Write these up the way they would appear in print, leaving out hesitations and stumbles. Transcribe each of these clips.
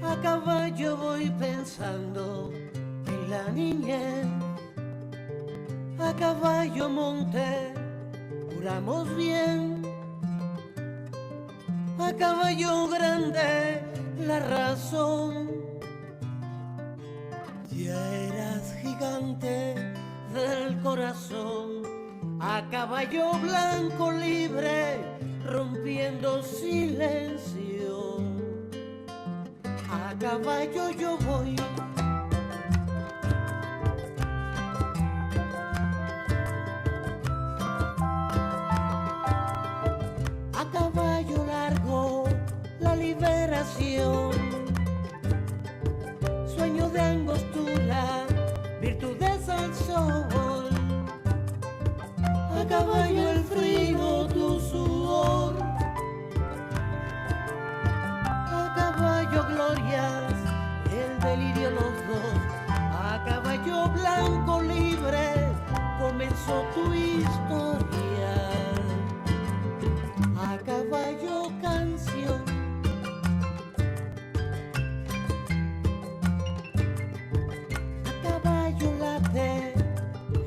A caballo voy pensando en la niñez. A caballo monté, juramos bien. A caballo grande la razón. Ya eras gigante del corazón. A caballo blanco libre, rompiendo silencio. A caballo yo voy. A caballo largo la liberación. Sueño de angostura, virtudes al sol. A caballo el frío, tu sudor. A caballo glorias, el delirio los dos. A caballo blanco libre, comenzó tu historia. A caballo canción. A caballo late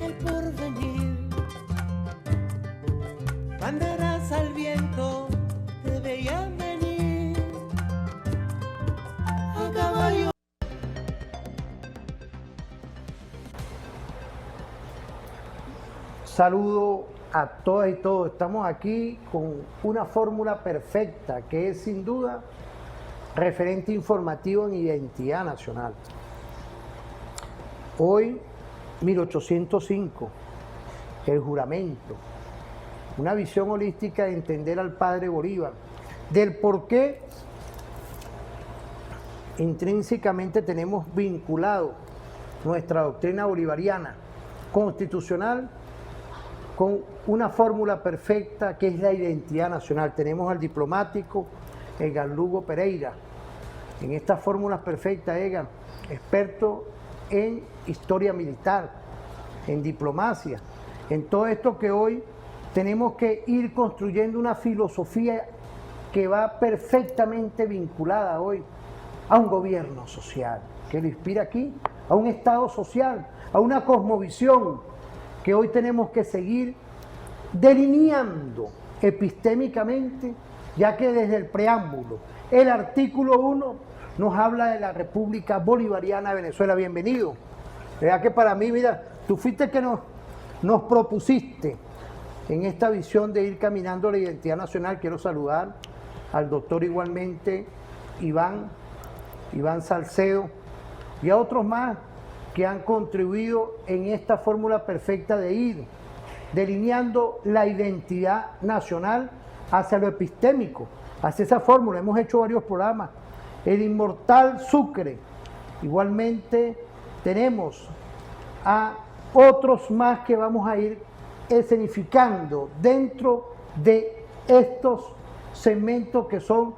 el porvenir. Banderas al viento te veían venir. A caballo. Saludo a todas y todos. Estamos aquí con una fórmula perfecta que es sin duda referente informativo en identidad nacional. Hoy, 1805, el juramento, una visión holística de entender al padre Bolívar, del por qué intrínsecamente tenemos vinculado nuestra doctrina bolivariana constitucional con una fórmula perfecta que es la identidad nacional. Tenemos al diplomático Egan Lugo Pereira, en estas fórmulas perfectas, Egan, experto en historia militar, en diplomacia, en todo esto que hoy tenemos que ir construyendo una filosofía que va perfectamente vinculada hoy a un gobierno social, que lo inspira aquí, a un Estado social, a una cosmovisión que hoy tenemos que seguir delineando epistémicamente, ya que desde el preámbulo, el artículo 1 nos habla de la República Bolivariana de Venezuela. Bienvenido. Vea que para mí, mira, tú fuiste que nos propusiste en esta visión de ir caminando la identidad nacional. Quiero saludar al doctor igualmente Iván Salcedo y a otros más que han contribuido en esta fórmula perfecta de ir delineando la identidad nacional hacia lo epistémico, hacia esa fórmula. Hemos hecho varios programas. El inmortal Sucre. Igualmente tenemos a otros más que vamos a ir escenificando dentro de estos segmentos que son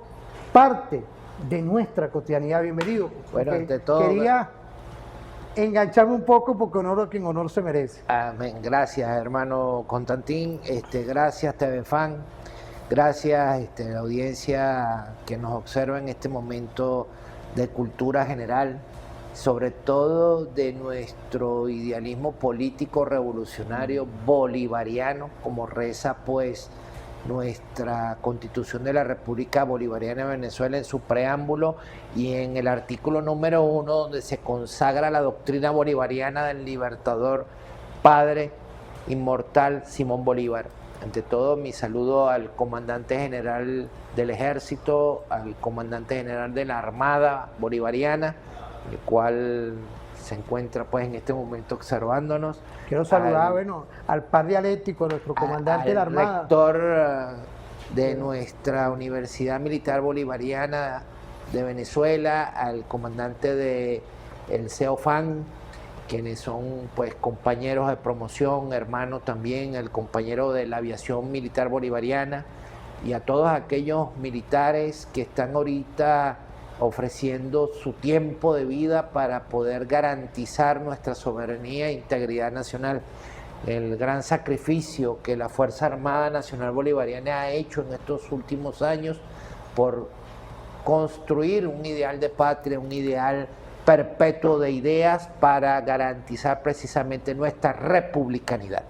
parte de nuestra cotidianidad. Bienvenido. Bueno, ante todo, quería engancharme un poco porque honor a quien honor se merece. amén. Gracias, hermano Constantín. Gracias, TV Fan. Gracias, la audiencia que nos observa en este momento de cultura general, sobre todo de nuestro idealismo político revolucionario bolivariano, como reza pues nuestra Constitución de la República Bolivariana de Venezuela en su preámbulo y en el artículo número 1, donde se consagra la doctrina bolivariana del libertador padre inmortal Simón Bolívar. Ante todo, mi saludo al comandante general del Ejército, al comandante general de la Armada Bolivariana, el cual se encuentra pues en este momento observándonos. Quiero saludar al par dialéctico, nuestro comandante de la Armada. Al rector de nuestra Universidad Militar Bolivariana de Venezuela, al comandante del CEOFAN, quienes son pues compañeros de promoción, hermanos también, el compañero de la aviación militar bolivariana, y a todos aquellos militares que están ahorita ofreciendo su tiempo de vida para poder garantizar nuestra soberanía e integridad nacional. El gran sacrificio que la Fuerza Armada Nacional Bolivariana ha hecho en estos últimos años por construir un ideal de patria, un ideal perpetuo de ideas para garantizar precisamente nuestra republicanidad.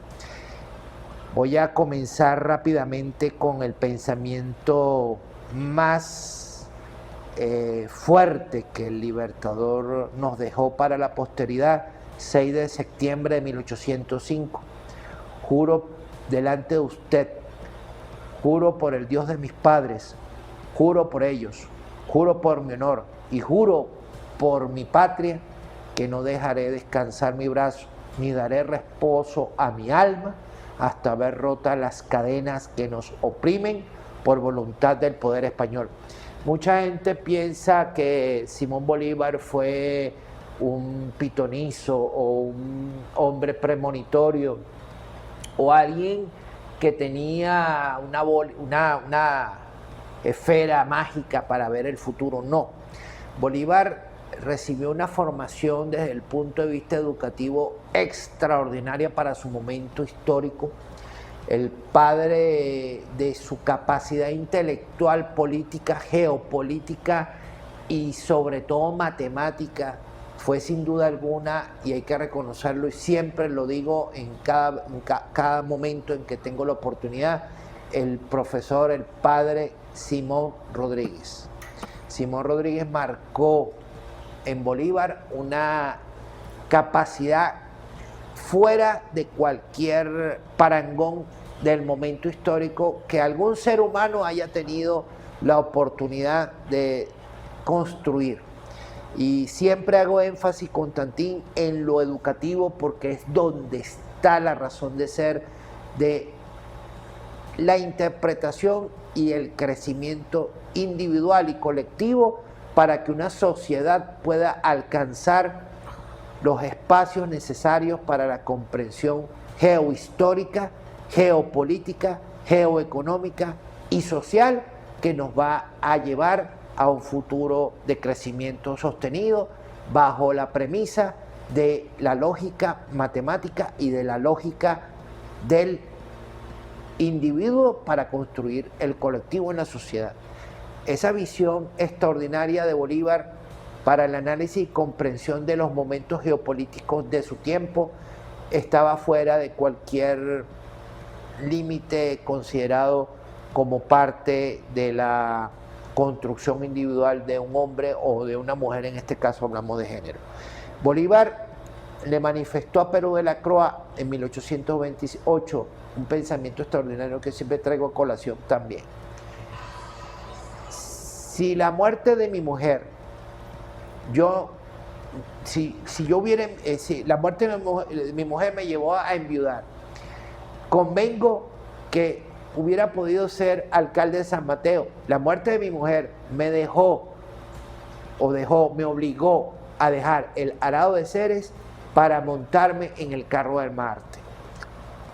Voy a comenzar rápidamente con el pensamiento más fuerte que el Libertador nos dejó para la posteridad, 6 de septiembre de 1805. Juro delante de usted, juro por el Dios de mis padres, juro por ellos, juro por mi honor y juro por mi patria que no dejaré descansar mi brazo, ni daré reposo a mi alma hasta ver rotas las cadenas que nos oprimen por voluntad del poder español. Mucha gente piensa que Simón Bolívar fue un pitonizo o un hombre premonitorio o alguien que tenía una esfera mágica para ver el futuro. No, Bolívar recibió una formación desde el punto de vista educativo extraordinaria para su momento histórico. El padre de su capacidad intelectual, política, geopolítica y sobre todo matemática fue sin duda alguna, y hay que reconocerlo y siempre lo digo en cada momento en que tengo la oportunidad, el profesor, el padre Simón Rodríguez. Simón Rodríguez marcó en Bolívar una capacidad fuera de cualquier parangón del momento histórico que algún ser humano haya tenido la oportunidad de construir. Y siempre hago énfasis, Constantín, en lo educativo porque es donde está la razón de ser de la interpretación y el crecimiento individual y colectivo para que una sociedad pueda alcanzar los espacios necesarios para la comprensión geohistórica, geopolítica, geoeconómica y social que nos va a llevar a un futuro de crecimiento sostenido bajo la premisa de la lógica matemática y de la lógica del individuo para construir el colectivo en la sociedad. Esa visión extraordinaria de Bolívar para el análisis y comprensión de los momentos geopolíticos de su tiempo estaba fuera de cualquier límite considerado como parte de la construcción individual de un hombre o de una mujer, en este caso hablamos de género. Bolívar le manifestó a Perú de la Croa en 1828 un pensamiento extraordinario que siempre traigo a colación también. Si la muerte de mi mujer, si la muerte de mi mujer me llevó a enviudar, convengo que hubiera podido ser alcalde de San Mateo. La muerte de mi mujer me obligó a dejar el arado de Ceres para montarme en el carro del Marte.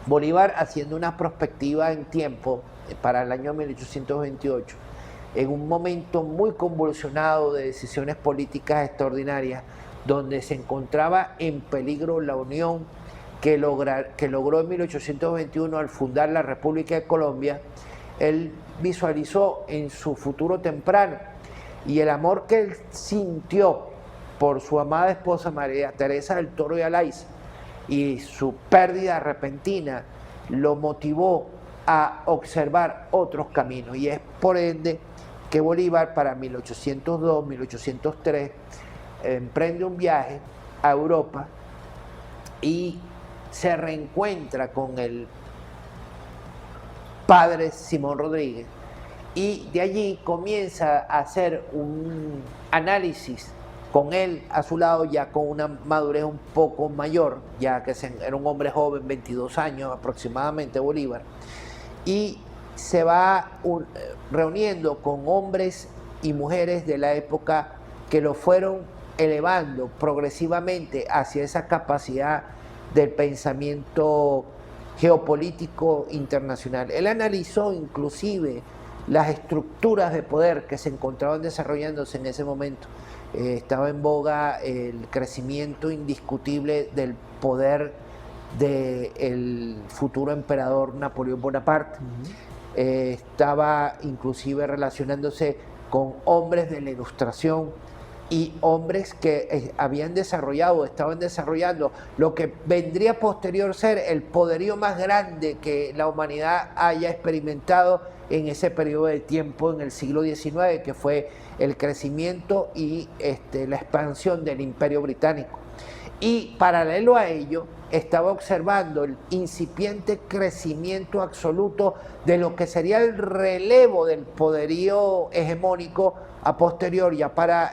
Bolívar, haciendo una prospectiva en tiempo para el año 1828, en un momento muy convulsionado de decisiones políticas extraordinarias, donde se encontraba en peligro la unión que logró en 1821 al fundar la República de Colombia, él visualizó en su futuro temprano y el amor que él sintió por su amada esposa María Teresa del Toro y Alaiza y su pérdida repentina lo motivó a observar otros caminos, y es por ende que Bolívar para 1802-1803 emprende un viaje a Europa y se reencuentra con el padre Simón Rodríguez, y de allí comienza a hacer un análisis con él a su lado, ya con una madurez un poco mayor, ya que era un hombre joven, 22 años aproximadamente Bolívar, y se va reuniendo con hombres y mujeres de la época que lo fueron elevando progresivamente hacia esa capacidad del pensamiento geopolítico internacional. Él analizó inclusive las estructuras de poder que se encontraban desarrollándose en ese momento. Estaba en boga el crecimiento indiscutible del poder del futuro emperador Napoleón Bonaparte. Estaba inclusive relacionándose con hombres de la Ilustración y hombres que habían desarrollado, estaban desarrollando lo que vendría posterior ser el poderío más grande que la humanidad haya experimentado en ese periodo de tiempo en el siglo XIX, que fue el crecimiento y la expansión del Imperio Británico. Y paralelo a ello, estaba observando el incipiente crecimiento absoluto de lo que sería el relevo del poderío hegemónico a posterior, ya para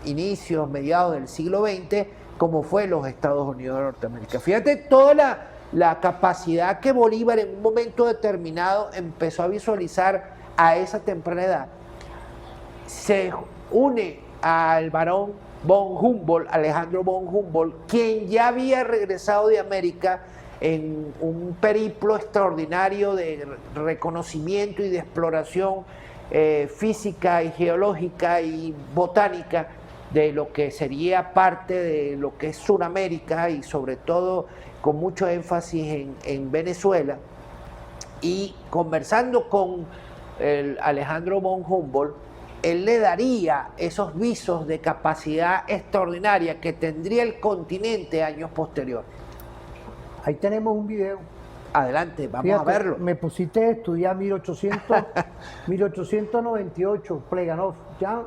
inicios, mediados del siglo XX, como fue los Estados Unidos de Norteamérica. Fíjate toda la capacidad que Bolívar en un momento determinado empezó a visualizar a esa temprana edad. Se une al barón von Humboldt, Alejandro von Humboldt, quien ya había regresado de América en un periplo extraordinario de reconocimiento y de exploración física y geológica y botánica de lo que sería parte de lo que es Sudamérica y sobre todo con mucho énfasis en Venezuela. Y conversando con Alejandro von Humboldt, él le daría esos visos de capacidad extraordinaria que tendría el continente años posteriores. Ahí tenemos un video. Adelante, vamos. Fíjate, a verlo. Me pusiste a estudiar 1898, Pleganov, Jan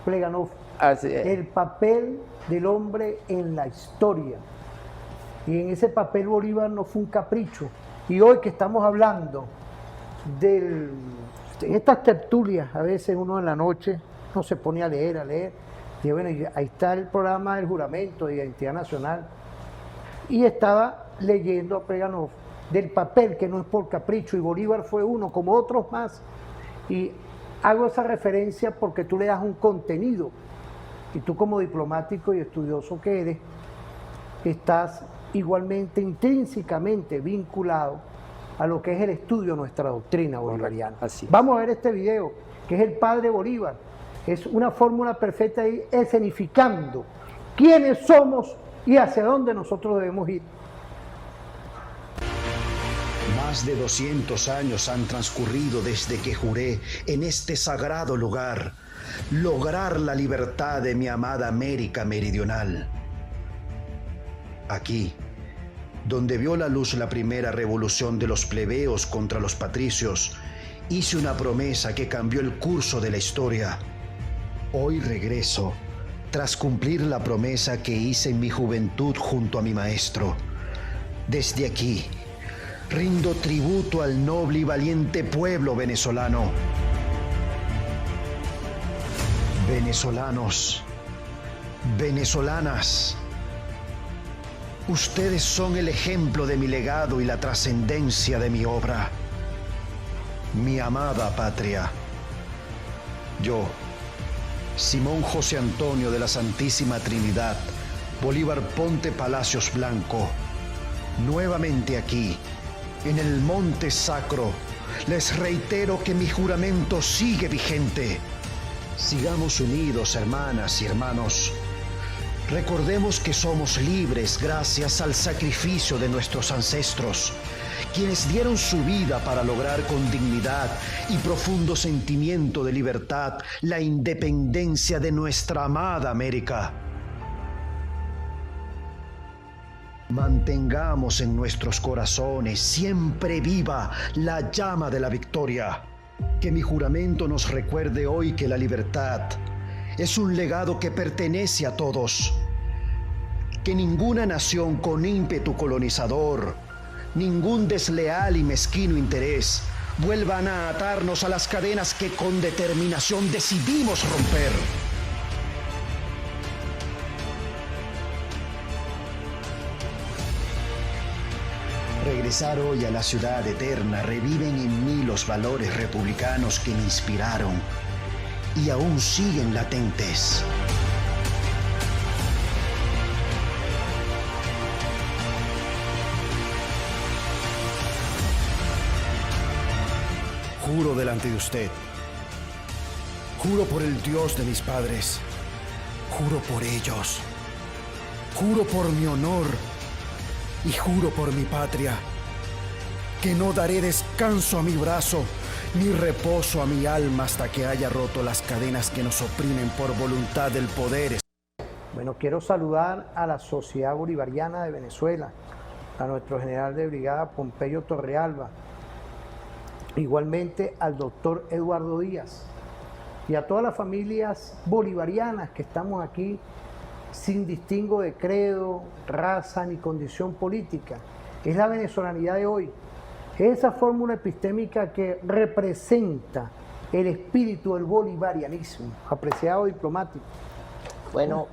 Pleganov. Así es. El papel del hombre en la historia. Y en ese papel Bolívar no fue un capricho. Y hoy que estamos hablando en estas tertulias, a veces uno en la noche no se pone a leer. Y bueno, ahí está el programa del juramento de identidad nacional. Y estaba leyendo a Pleganov del papel que no es por capricho, y Bolívar fue uno, como otros más. Y hago esa referencia porque tú le das un contenido, y tú como diplomático y estudioso que eres, estás igualmente intrínsecamente vinculado a lo que es el estudio de nuestra doctrina bolivariana. Así. Vamos a ver este video, que es el padre Bolívar. Es una fórmula perfecta ahí, escenificando quiénes somos y hacia dónde nosotros debemos ir. Más de 200 años han transcurrido desde que juré en este sagrado lugar lograr la libertad de mi amada América Meridional. Aquí, donde vio la luz la primera revolución de los plebeos contra los patricios, hice una promesa que cambió el curso de la historia. Hoy regreso, tras cumplir la promesa que hice en mi juventud junto a mi maestro. Desde aquí, rindo tributo al noble y valiente pueblo venezolano. Venezolanos, venezolanas, ustedes son el ejemplo de mi legado y la trascendencia de mi obra. Mi amada patria. Yo, Simón José Antonio de la Santísima Trinidad, Bolívar Ponte Palacios Blanco, nuevamente aquí, en el Monte Sacro, les reitero que mi juramento sigue vigente. Sigamos unidos, hermanas y hermanos. Recordemos que somos libres gracias al sacrificio de nuestros ancestros, quienes dieron su vida para lograr con dignidad y profundo sentimiento de libertad la independencia de nuestra amada América. Mantengamos en nuestros corazones siempre viva la llama de la victoria. Que mi juramento nos recuerde hoy que la libertad es un legado que pertenece a todos. Que ninguna nación con ímpetu colonizador, ningún desleal y mezquino interés vuelvan a atarnos a las cadenas que con determinación decidimos romper. Regresar hoy a la ciudad eterna reviven en mí los valores republicanos que me inspiraron y aún siguen latentes. Juro delante de usted, juro por el Dios de mis padres, juro por ellos, juro por mi honor y juro por mi patria, que no daré descanso a mi brazo, ni reposo a mi alma hasta que haya roto las cadenas que nos oprimen por voluntad del poder. Bueno, quiero saludar a la Sociedad Bolivariana de Venezuela, a nuestro general de brigada Pompeyo Torrealba, igualmente al doctor Eduardo Díaz y a todas las familias bolivarianas que estamos aquí sin distingo de credo, raza ni condición política. Es la venezolanidad de hoy, es esa fórmula epistémica que representa el espíritu del bolivarianismo, apreciado diplomático. Bueno,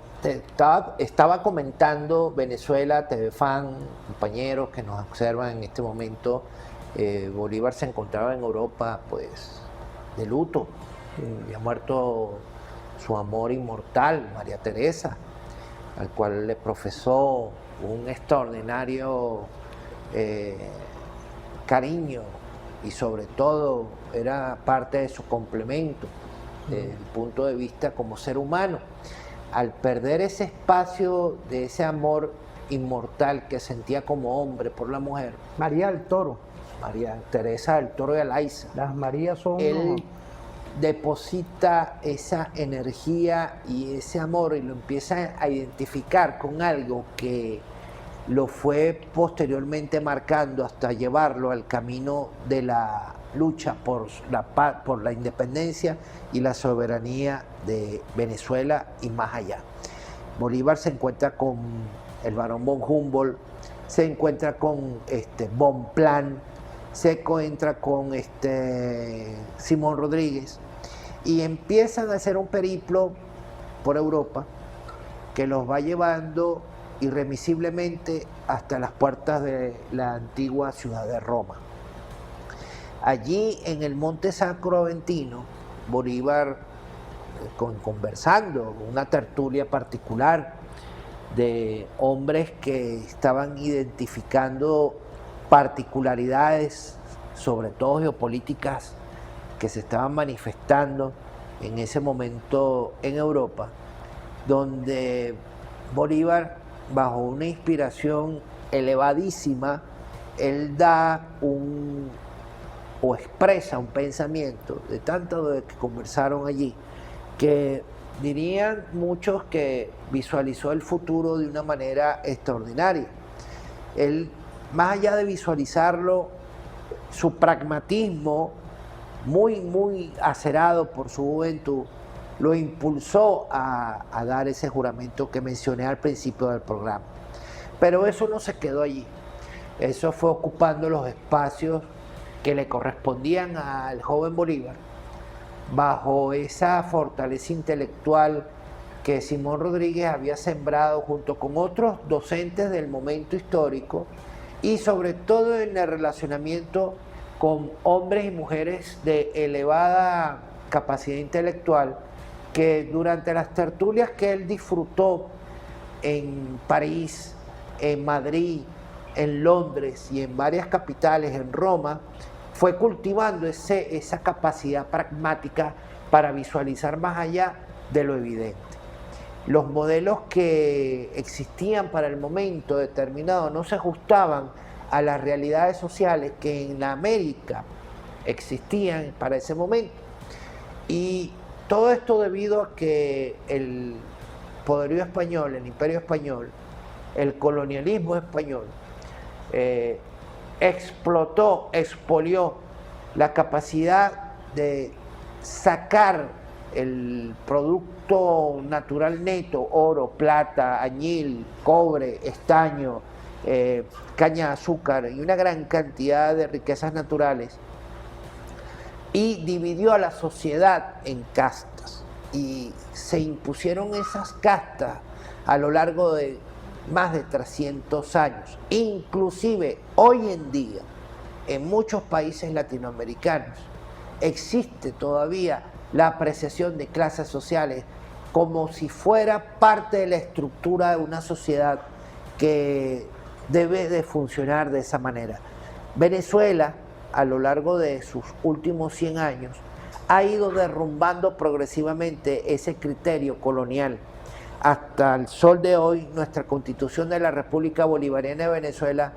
estaba comentando Venezuela, TVFan, compañeros que nos observan en este momento. Bolívar se encontraba en Europa, pues, de luto. Había muerto su amor inmortal, María Teresa, al cual le profesó un extraordinario cariño y sobre todo era parte de su complemento desde el punto de vista como ser humano. Al perder ese espacio de ese amor inmortal que sentía como hombre por la mujer, María del Toro. María Teresa del Toro de Alaiza, Las Marías son... él deposita esa energía y ese amor y lo empieza a identificar con algo que lo fue posteriormente marcando hasta llevarlo al camino de la lucha por la independencia y la soberanía de Venezuela y más allá. Bolívar se encuentra con el barón von Humboldt, se encuentra con Bonpland, se encuentra con Simón Rodríguez y empiezan a hacer un periplo por Europa que los va llevando irremisiblemente hasta las puertas de la antigua ciudad de Roma. Allí en el Monte Sacro Aventino, Bolívar, conversando, una tertulia particular de hombres que estaban identificando particularidades, sobre todo geopolíticas, que se estaban manifestando en ese momento en Europa, donde Bolívar, bajo una inspiración elevadísima, él da o expresa un pensamiento de tanto de que conversaron allí, que dirían muchos que visualizó el futuro de una manera extraordinaria. Él, más allá de visualizarlo, su pragmatismo, muy acerado por su juventud, lo impulsó a dar ese juramento que mencioné al principio del programa. Pero eso no se quedó allí. Eso fue ocupando los espacios que le correspondían al joven Bolívar, bajo esa fortaleza intelectual que Simón Rodríguez había sembrado junto con otros docentes del momento histórico y sobre todo en el relacionamiento con hombres y mujeres de elevada capacidad intelectual que durante las tertulias que él disfrutó en París, en Madrid, en Londres y en varias capitales, en Roma, fue cultivando esa capacidad pragmática para visualizar más allá de lo evidente. Los modelos que existían para el momento determinado no se ajustaban a las realidades sociales que en la América existían para ese momento. Y todo esto debido a que el poderío español, el imperio español, el colonialismo español, explotó, expolió la capacidad de sacar el producto natural neto, oro, plata, añil, cobre, estaño, caña de azúcar y una gran cantidad de riquezas naturales, y dividió a la sociedad en castas y se impusieron esas castas a lo largo de más de 300 años. Inclusive hoy en día en muchos países latinoamericanos existe todavía la apreciación de clases sociales como si fuera parte de la estructura de una sociedad que debe de funcionar de esa manera. Venezuela, a lo largo de sus últimos 100 años, ha ido derrumbando progresivamente ese criterio colonial. Hasta el sol de hoy, nuestra Constitución de la República Bolivariana de Venezuela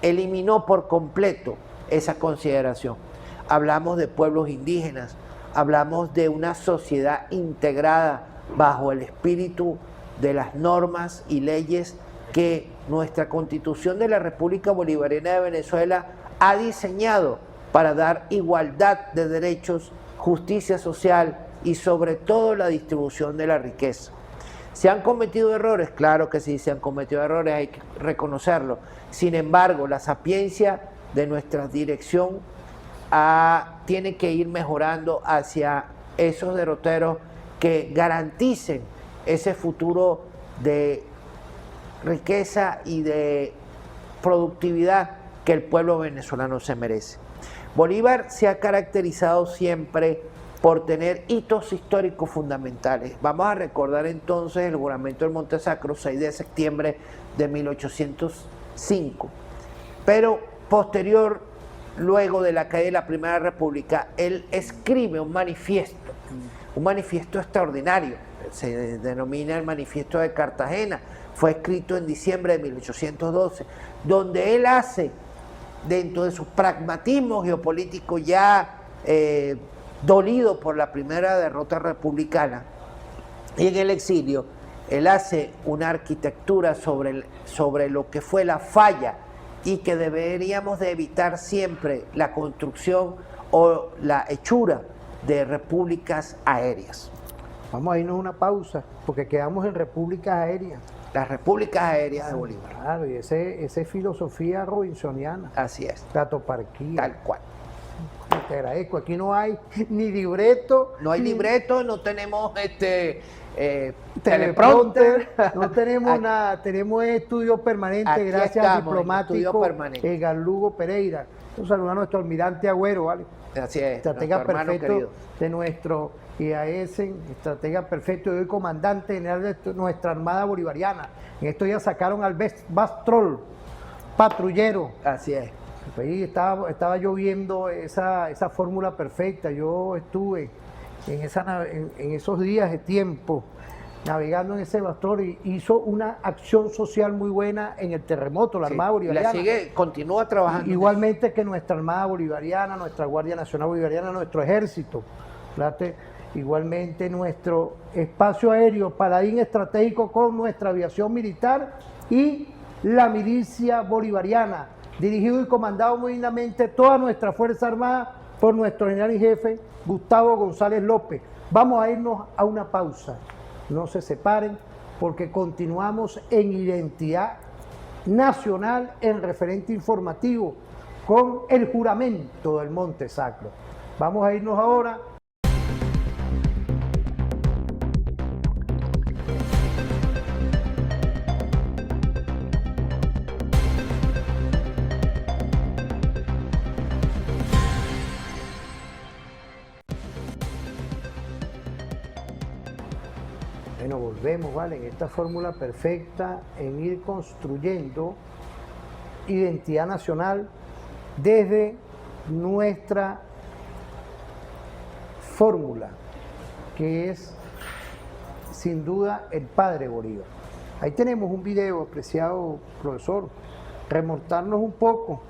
eliminó por completo esa consideración. hablamos de pueblos indígenas, hablamos de una sociedad integrada bajo el espíritu de las normas y leyes que nuestra Constitución de la República Bolivariana de Venezuela ha diseñado para dar igualdad de derechos, justicia social y sobre todo la distribución de la riqueza. ¿Se han cometido errores? Claro que sí, se han cometido errores, hay que reconocerlo. Sin embargo, la sapiencia de nuestra dirección tiene que ir mejorando hacia esos derroteros que garanticen ese futuro de riqueza y de productividad que el pueblo venezolano se merece. Bolívar se ha caracterizado siempre por tener hitos históricos fundamentales. Vamos a recordar entonces el juramento del Monte Sacro, 6 de septiembre de 1805. Pero posterior, luego de la caída de la Primera República, él escribe un manifiesto extraordinario, se denomina el Manifiesto de Cartagena, fue escrito en diciembre de 1812, donde él hace, dentro de su pragmatismo geopolítico ya dolido por la primera derrota republicana y en el exilio, él hace una arquitectura sobre lo que fue la falla y que deberíamos de evitar siempre la construcción o la hechura de repúblicas aéreas. Vamos a irnos a una pausa, porque quedamos en repúblicas aéreas. Las repúblicas aéreas de Bolívar. Claro, y esa es filosofía robinsoniana. Así es. Platoparquía. Tal cual. Te agradezco. Aquí no hay ni libreto. No hay libreto, no tenemos teleprompter, no tenemos nada. Tenemos estudio permanente, aquí gracias al diplomático Lugo Pereira. Un saludo a nuestro almirante Agüero, ¿vale? Así es. Estratega perfecto de nuestro IAS, estratega perfecto y hoy comandante general de nuestra Armada Bolivariana. En estos días sacaron al Bastrol, patrullero. Así es. Ahí estaba yo viendo esa fórmula perfecta. Yo estuve en esos días de tiempo navegando en ese Bastrol y hizo una acción social muy buena en el terremoto, la Armada Bolivariana. Continúa trabajando. Igualmente que nuestra Armada Bolivariana, nuestra Guardia Nacional Bolivariana, nuestro ejército. ¿Verdad? Igualmente nuestro espacio aéreo, paladín estratégico con nuestra aviación militar y la milicia bolivariana, dirigido y comandado muy dignamente toda nuestra Fuerza Armada por nuestro general y jefe Gustavo González López. Vamos a irnos a una pausa. No se separen porque continuamos en Identidad Nacional en referente informativo con el juramento del Monte Sacro. Vamos a irnos ahora. Bueno, volvemos, ¿vale? En esta fórmula perfecta en ir construyendo identidad nacional desde nuestra fórmula, que es sin duda el padre Bolívar. Ahí tenemos un video, apreciado profesor, remontarnos un poco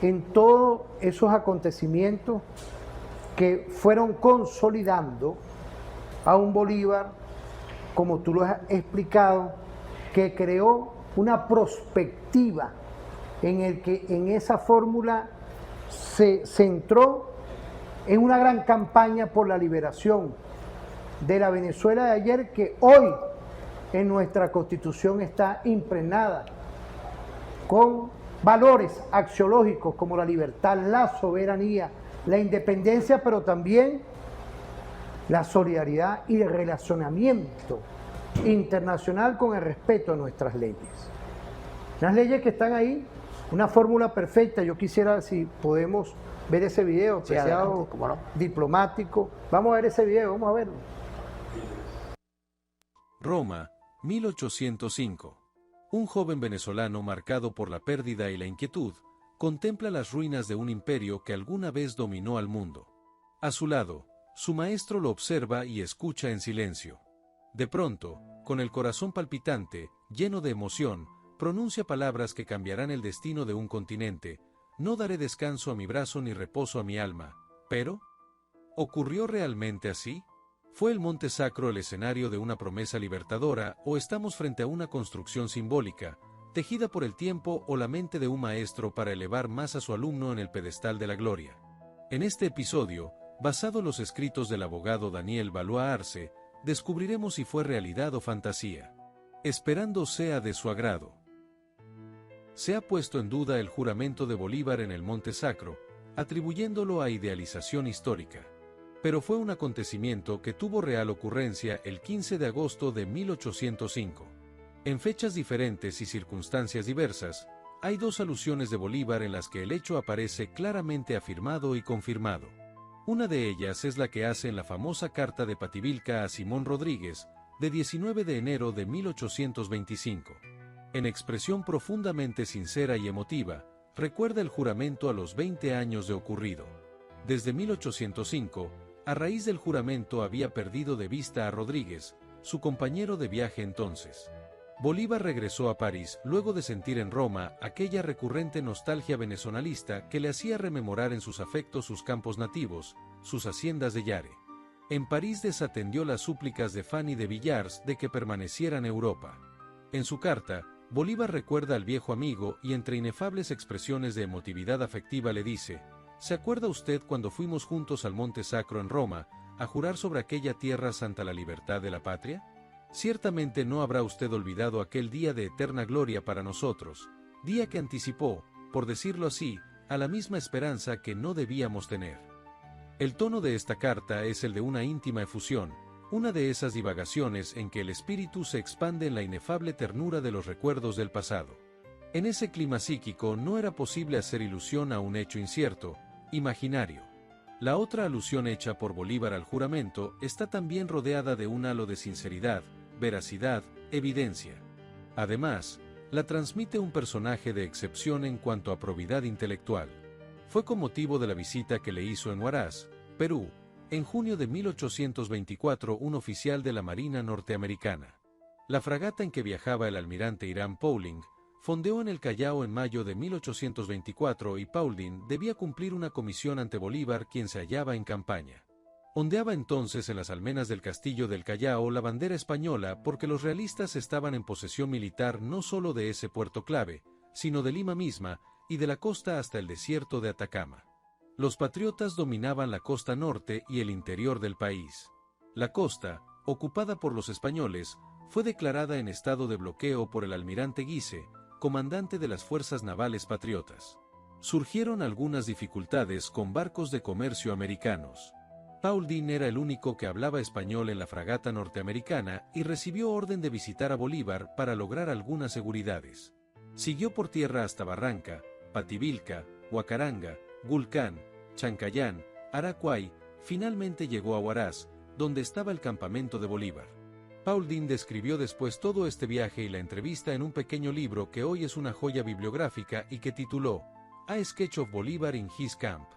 en todos esos acontecimientos que fueron consolidando a un Bolívar, como tú lo has explicado, que creó una perspectiva en el que en esa fórmula se centró en una gran campaña por la liberación de la Venezuela de ayer, que hoy en nuestra Constitución está impregnada con valores axiológicos como la libertad, la soberanía, la independencia, pero también la solidaridad y el relacionamiento internacional con el respeto a nuestras leyes. Unas leyes que están ahí, una fórmula perfecta. Yo quisiera, si podemos ver ese video, apreciado diplomático. Vamos a ver ese video, vamos a verlo. Roma, 1805. Un joven venezolano marcado por la pérdida y la inquietud, contempla las ruinas de un imperio que alguna vez dominó al mundo. A su lado, su maestro lo observa y escucha en silencio. De pronto, con el corazón palpitante, lleno de emoción, pronuncia palabras que cambiarán el destino de un continente, no daré descanso a mi brazo ni reposo a mi alma. Pero, ¿ocurrió realmente así? ¿Fue el Monte Sacro el escenario de una promesa libertadora o estamos frente a una construcción simbólica, tejida por el tiempo o la mente de un maestro para elevar más a su alumno en el pedestal de la gloria? En este episodio, basado en los escritos del abogado Daniel Valois Arce, descubriremos si fue realidad o fantasía. Esperando sea de su agrado. Se ha puesto en duda el juramento de Bolívar en el Monte Sacro, atribuyéndolo a idealización histórica. Pero fue un acontecimiento que tuvo real ocurrencia el 15 de agosto de 1805. En fechas diferentes y circunstancias diversas, hay dos alusiones de Bolívar en las que el hecho aparece claramente afirmado y confirmado. Una de ellas es la que hace en la famosa carta de Pativilca a Simón Rodríguez, de 19 de enero de 1825. En expresión profundamente sincera y emotiva, recuerda el juramento a los 20 años de ocurrido. Desde 1805, a raíz del juramento había perdido de vista a Rodríguez, su compañero de viaje entonces. Bolívar regresó a París luego de sentir en Roma aquella recurrente nostalgia venezonalista que le hacía rememorar en sus afectos sus campos nativos, sus haciendas de Yare. En París desatendió las súplicas de Fanny de Villars de que permaneciera en Europa. En su carta, Bolívar recuerda al viejo amigo y entre inefables expresiones de emotividad afectiva le dice: ¿se acuerda usted cuando fuimos juntos al Monte Sacro en Roma, a jurar sobre aquella tierra santa la libertad de la patria? Ciertamente no habrá usted olvidado aquel día de eterna gloria para nosotros, día que anticipó, por decirlo así, a la misma esperanza que no debíamos tener. El tono de esta carta es el de una íntima efusión, una de esas divagaciones en que el espíritu se expande en la inefable ternura de los recuerdos del pasado. En ese clima psíquico no era posible hacer ilusión a un hecho incierto, imaginario. La otra alusión hecha por Bolívar al juramento está también rodeada de un halo de sinceridad, veracidad, evidencia. Además, la transmite un personaje de excepción en cuanto a probidad intelectual. Fue con motivo de la visita que le hizo en Huaraz, Perú, en junio de 1824 un oficial de la Marina norteamericana. La fragata en que viajaba el almirante Hiram Paulding fondeó en el Callao en mayo de 1824 y Paulding debía cumplir una comisión ante Bolívar, quien se hallaba en campaña. Ondeaba entonces en las almenas del castillo del Callao la bandera española porque los realistas estaban en posesión militar no solo de ese puerto clave, sino de Lima misma y de la costa hasta el desierto de Atacama. Los patriotas dominaban la costa norte y el interior del país. La costa, ocupada por los españoles, fue declarada en estado de bloqueo por el almirante Guise, comandante de las fuerzas navales patriotas. Surgieron algunas dificultades con barcos de comercio americanos. Paulding era el único que hablaba español en la fragata norteamericana y recibió orden de visitar a Bolívar para lograr algunas seguridades. Siguió por tierra hasta Barranca, Pativilca, Huacaranga, Gulcán, Chancayán, Aracuay, finalmente llegó a Huaraz, donde estaba el campamento de Bolívar. Paulding describió después todo este viaje y la entrevista en un pequeño libro que hoy es una joya bibliográfica y que tituló A Sketch of Bolívar in His Camp.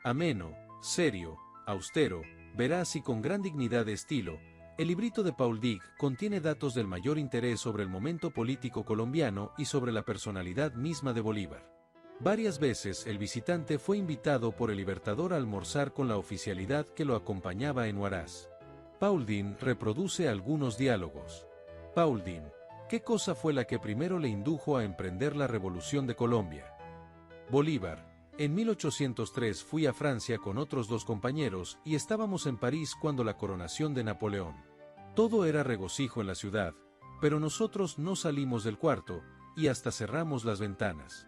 Ameno, serio, austero, veraz y con gran dignidad de estilo, el librito de Paulding contiene datos del mayor interés sobre el momento político colombiano y sobre la personalidad misma de Bolívar. Varias veces el visitante fue invitado por el Libertador a almorzar con la oficialidad que lo acompañaba en Huaraz. Paulding reproduce algunos diálogos. Paulding: ¿qué cosa fue la que primero le indujo a emprender la Revolución de Colombia? Bolívar: en 1803 fui a Francia con otros 2 compañeros y estábamos en París cuando la coronación de Napoleón. Todo era regocijo en la ciudad, pero nosotros no salimos del cuarto y hasta cerramos las ventanas.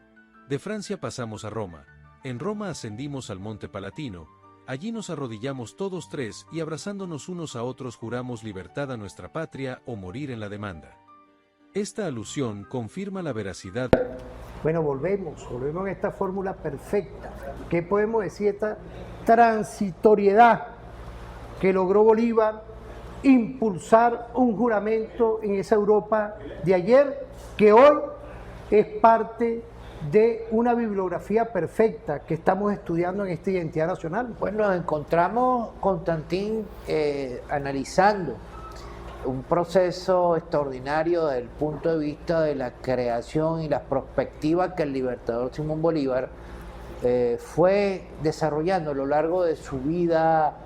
De Francia pasamos a Roma. En Roma ascendimos al Monte Palatino. Allí nos arrodillamos todos 3 y abrazándonos unos a otros juramos libertad a nuestra patria o morir en la demanda. Esta alusión confirma la veracidad. Bueno, volvemos a esta fórmula perfecta. ¿Qué podemos decir? Esta transitoriedad que logró Bolívar impulsar un juramento en esa Europa de ayer, que hoy es parte de una bibliografía perfecta que estamos estudiando en esta identidad nacional. Bueno, nos encontramos, Constantín, analizando un proceso extraordinario desde el punto de vista de la creación y las perspectivas que el libertador Simón Bolívar fue desarrollando a lo largo de su vida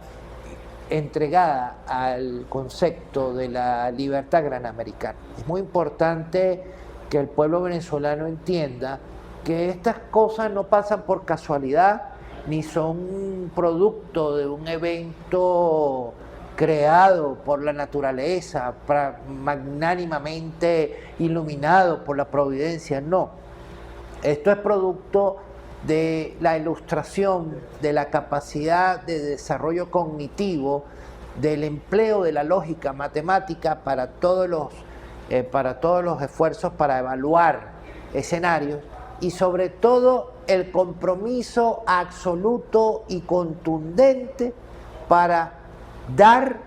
entregada al concepto de la libertad granamericana. Es muy importante que el pueblo venezolano entienda que estas cosas no pasan por casualidad, ni son producto de un evento creado por la naturaleza, magnánimamente iluminado por la providencia, no. Esto es producto de la ilustración, de la capacidad de desarrollo cognitivo, del empleo de la lógica matemática para todos los esfuerzos para evaluar escenarios, y sobre todo el compromiso absoluto y contundente para dar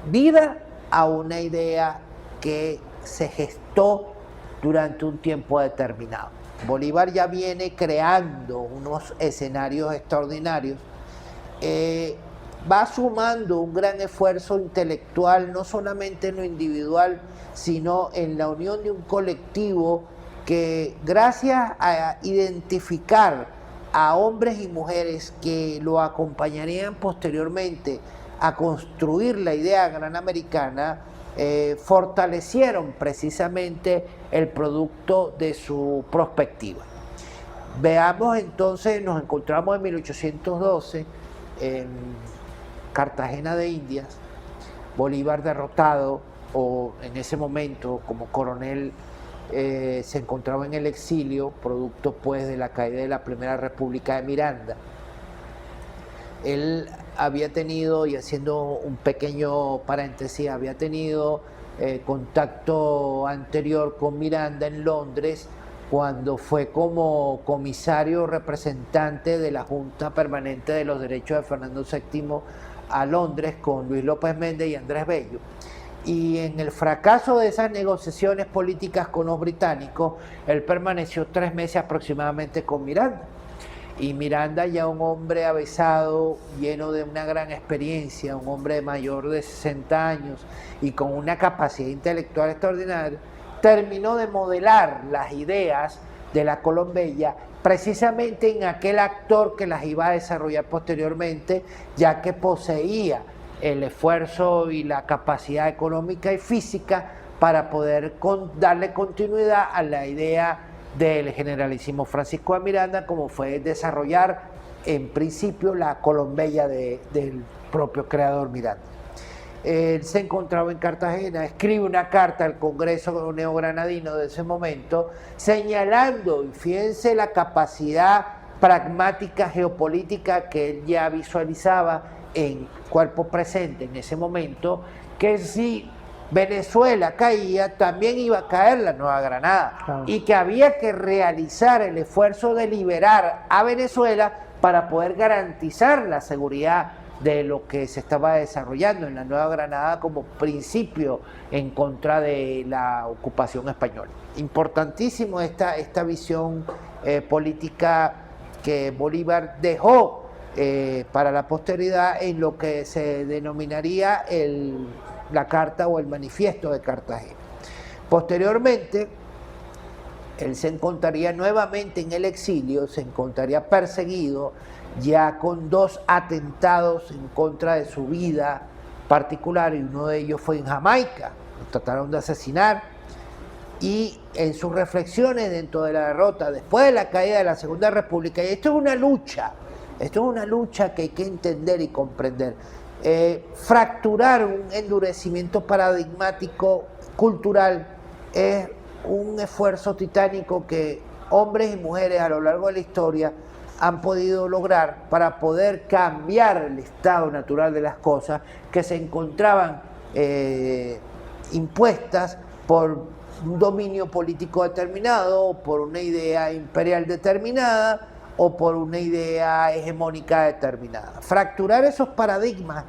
vida a una idea que se gestó durante un tiempo determinado. Bolívar ya viene creando unos escenarios extraordinarios, va sumando un gran esfuerzo intelectual, no solamente en lo individual, sino en la unión de un colectivo que, gracias a identificar a hombres y mujeres que lo acompañarían posteriormente a construir la idea granamericana, fortalecieron precisamente el producto de su prospectiva. Veamos entonces, nos encontramos en 1812 en Cartagena de Indias, Bolívar derrotado, o en ese momento como coronel se encontraba en el exilio, producto pues de la caída de la Primera República de Miranda. Él había tenido, y haciendo un pequeño paréntesis, había tenido contacto anterior con Miranda en Londres, cuando fue como comisario representante de la Junta Permanente de los Derechos de Fernando VII a Londres con Luis López Méndez y Andrés Bello. Y en el fracaso de esas negociaciones políticas con los británicos, él permaneció 3 meses aproximadamente con Miranda. Y Miranda, ya un hombre avesado, lleno de una gran experiencia, un hombre mayor de 60 años y con una capacidad intelectual extraordinaria, terminó de modelar las ideas de la Colombella precisamente en aquel actor que las iba a desarrollar posteriormente, ya que poseía el esfuerzo y la capacidad económica y física para poder darle continuidad a la idea del generalísimo Francisco de Miranda, como fue desarrollar en principio la Colombella del propio creador Miranda. Él se encontraba en Cartagena, escribe una carta al Congreso neogranadino de ese momento, señalando, y fíjense la capacidad pragmática geopolítica que él ya visualizaba en cuerpo presente en ese momento, que si Venezuela caía, también iba a caer la Nueva Granada, claro, y que había que realizar el esfuerzo de liberar a Venezuela para poder garantizar la seguridad de lo que se estaba desarrollando en la Nueva Granada como principio en contra de la ocupación española. Importantísimo esta visión política que Bolívar dejó para la posteridad en lo que se denominaría la Carta o el Manifiesto de Cartagena. Posteriormente, él se encontraría nuevamente en el exilio, se encontraría perseguido, ya con 2 atentados en contra de su vida particular, y uno de ellos fue en Jamaica, lo trataron de asesinar, y en sus reflexiones dentro de la derrota, después de la caída de la Segunda República, y esto es una lucha que hay que entender y comprender, fracturar un endurecimiento paradigmático cultural es un esfuerzo titánico que hombres y mujeres a lo largo de la historia han podido lograr para poder cambiar el estado natural de las cosas que se encontraban impuestas por un dominio político determinado, por una idea imperial determinada o por una idea hegemónica determinada. Fracturar esos paradigmas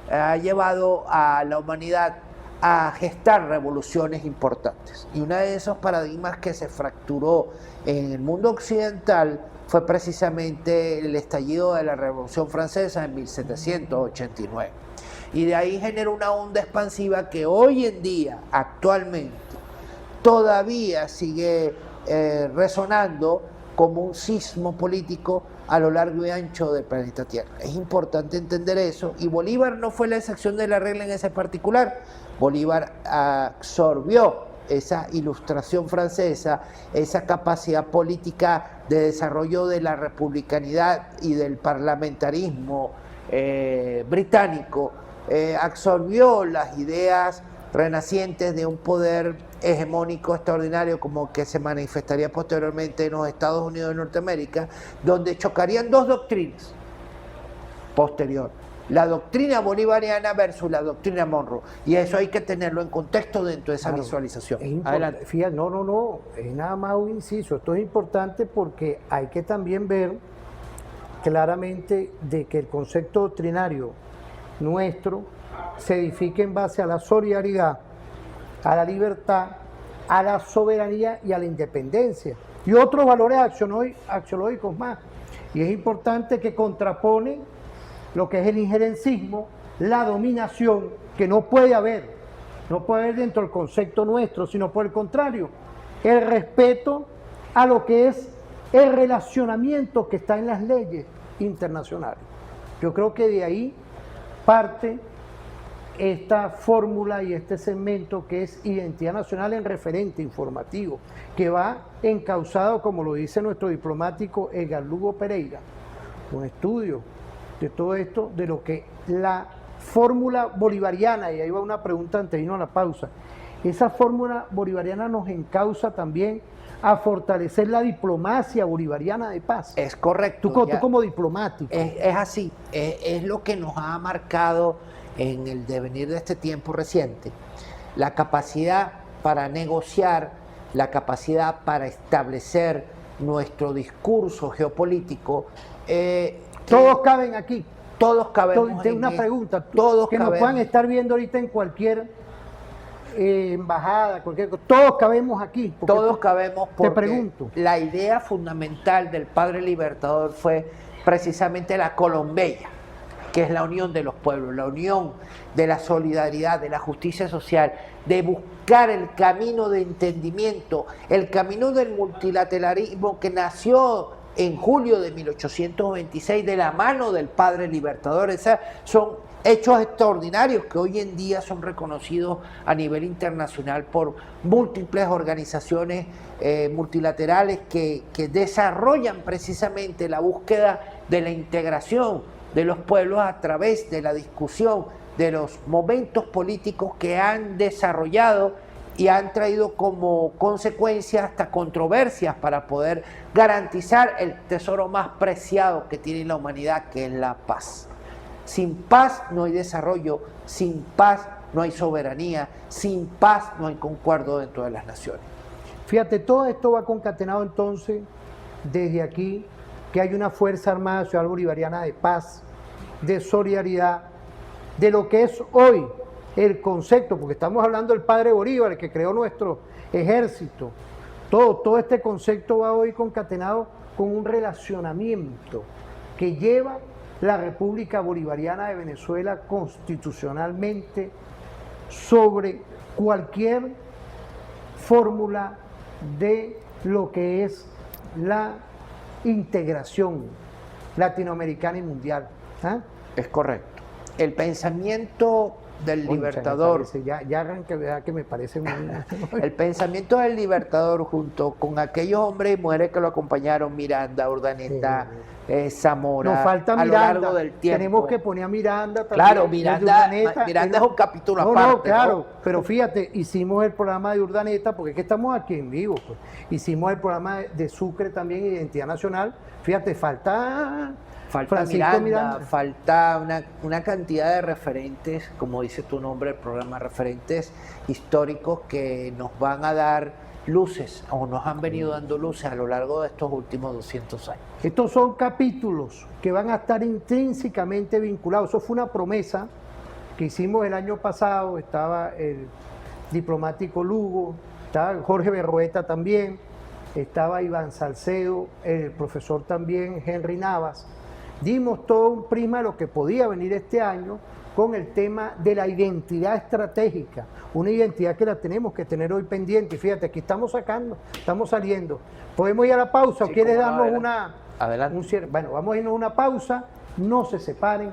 ha llevado a la humanidad a gestar revoluciones importantes. Y uno de esos paradigmas que se fracturó en el mundo occidental fue precisamente el estallido de la Revolución Francesa en 1789. Y de ahí generó una onda expansiva que hoy en día, actualmente, todavía sigue resonando como un sismo político a lo largo y ancho del planeta Tierra. Es importante entender eso, y Bolívar no fue la excepción de la regla en ese particular. Bolívar absorbió esa ilustración francesa, esa capacidad política de desarrollo de la republicanidad y del parlamentarismo británico, absorbió las ideas renacientes de un poder hegemónico extraordinario como que se manifestaría posteriormente en los Estados Unidos de Norteamérica, donde chocarían dos doctrinas posterior: la doctrina bolivariana versus la doctrina Monroe, y eso hay que tenerlo en contexto dentro de esa visualización. Adelante. Fíjate, no, es nada más un inciso. Esto es importante porque hay que también ver claramente de que el concepto doctrinario nuestro se edifica en base a la solidaridad, a la libertad, a la soberanía y a la independencia, y otros valores axiológicos más. Y es importante que contrapone lo que es el injerencismo, la dominación, que no puede haber dentro del concepto nuestro, sino por el contrario, el respeto a lo que es el relacionamiento que está en las leyes internacionales. Yo creo que de ahí parte esta fórmula y este segmento que es Identidad Nacional en referente informativo, que va encauzado, como lo dice nuestro diplomático Edgar Lugo Pereira, un estudio de todo esto, de lo que la fórmula bolivariana, y ahí va una pregunta antes de irnos a la pausa, esa fórmula bolivariana nos encausa también a fortalecer la diplomacia bolivariana de paz. Es correcto. Tú como diplomático. Es así, es lo que nos ha marcado en el devenir de este tiempo reciente, la capacidad para negociar, la capacidad para establecer nuestro discurso geopolítico. Todos caben aquí. Todos cabemos. Tengo una pregunta. Todos que cabemos. Nos puedan estar viendo ahorita en cualquier embajada, cualquier cosa. Todos cabemos aquí. Todos cabemos porque te pregunto. La idea fundamental del Padre Libertador fue precisamente la Colombella, que es la unión de los pueblos, la unión de la solidaridad, de la justicia social, de buscar el camino de entendimiento, el camino del multilateralismo que nació en julio de 1826 de la mano del Padre Libertador. Esos son hechos extraordinarios que hoy en día son reconocidos a nivel internacional por múltiples organizaciones multilaterales que desarrollan precisamente la búsqueda de la integración de los pueblos a través de la discusión de los momentos políticos que han desarrollado y han traído como consecuencia hasta controversias para poder garantizar el tesoro más preciado que tiene la humanidad, que es la paz. Sin paz no hay desarrollo, sin paz no hay soberanía, sin paz no hay concuerdo dentro de las naciones. Fíjate, todo esto va concatenado entonces desde aquí, que hay una Fuerza Armada Nacional Bolivariana de paz, de solidaridad, de lo que es hoy el concepto, porque estamos hablando del Padre Bolívar, el que creó nuestro ejército. Todo este concepto va hoy concatenado con un relacionamiento que lleva la República Bolivariana de Venezuela constitucionalmente sobre cualquier fórmula de lo que es la integración latinoamericana y mundial. ¿Ah? Es correcto. El pensamiento del Libertador. Ya arranque, vea que me parece muy... El pensamiento del Libertador, junto con aquellos hombres y mujeres que lo acompañaron, Miranda, Urdaneta, Zamora, nos falta a Miranda, lo largo del tiempo. Tenemos que poner a Miranda también. Claro, Miranda es un capítulo aparte. No, claro, pero fíjate, hicimos el programa de Urdaneta, porque es que estamos aquí en vivo, pues. Hicimos el programa de Sucre también, Identidad Nacional. Fíjate, falta Miranda, falta una cantidad de referentes, como dice tu nombre, el programa, referentes históricos que nos van a dar luces, o nos han venido dando luces a lo largo de estos últimos 200 años. Estos son capítulos que van a estar intrínsecamente vinculados. Eso fue una promesa que hicimos el año pasado. Estaba el diplomático Lugo, estaba Jorge Berroeta también, estaba Iván Salcedo, el profesor también Henry Navas. Dimos todo un prisma de lo que podía venir este año con el tema de la identidad estratégica, una identidad que la tenemos que tener hoy pendiente. Fíjate, aquí estamos saliendo. ¿Podemos ir a la pausa o Sí, quieres cómo no, darnos adelante. un cierre? Bueno, vamos a irnos a una pausa, no se separen,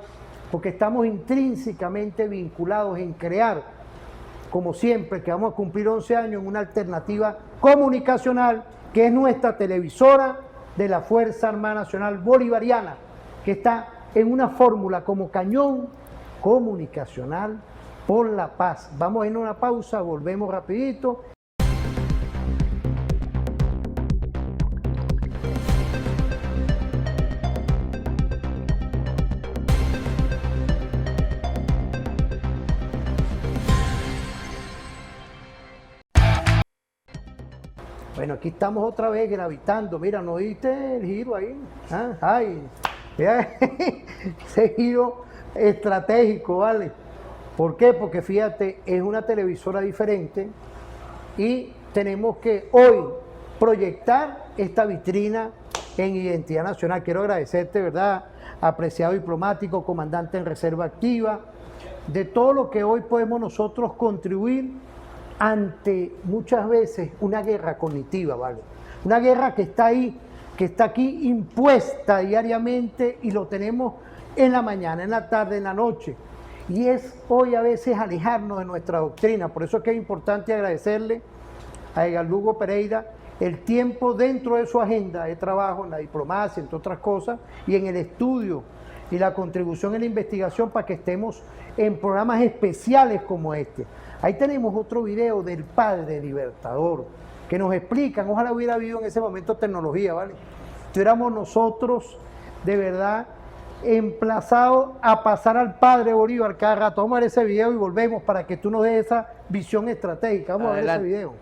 porque estamos intrínsecamente vinculados en crear, como siempre, que vamos a cumplir 11 años en una alternativa comunicacional, que es nuestra televisora de la Fuerza Armada Nacional Bolivariana, que está en una fórmula como cañón comunicacional por la paz. Vamos a ir a una pausa, volvemos rapidito. Bueno, aquí estamos otra vez gravitando. Mira, ¿no viste el giro ahí? ¿Ah? Ay, mira, ese giro estratégico, ¿vale? ¿Por qué? Porque fíjate, es una televisora diferente y tenemos que hoy proyectar esta vitrina en identidad nacional. Quiero agradecerte, ¿verdad?, apreciado diplomático, comandante en reserva activa, de todo lo que hoy podemos nosotros contribuir ante muchas veces una guerra cognitiva, ¿vale? Una guerra que está ahí, que está aquí impuesta diariamente y lo tenemos en la mañana, en la tarde, en la noche. Y es hoy a veces alejarnos de nuestra doctrina. Por eso es que es importante agradecerle a Edgar Lugo Pereira el tiempo dentro de su agenda de trabajo, en la diplomacia, entre otras cosas, y en el estudio y la contribución en la investigación para que estemos en programas especiales como este. Ahí tenemos otro video del padre libertador, que nos explican, ojalá hubiera habido en ese momento tecnología, ¿vale? Estuviéramos nosotros, de verdad, emplazados a pasar al padre Bolívar cada rato. Vamos a ver ese video y volvemos para que tú nos des esa visión estratégica. Vamos a ver ese video.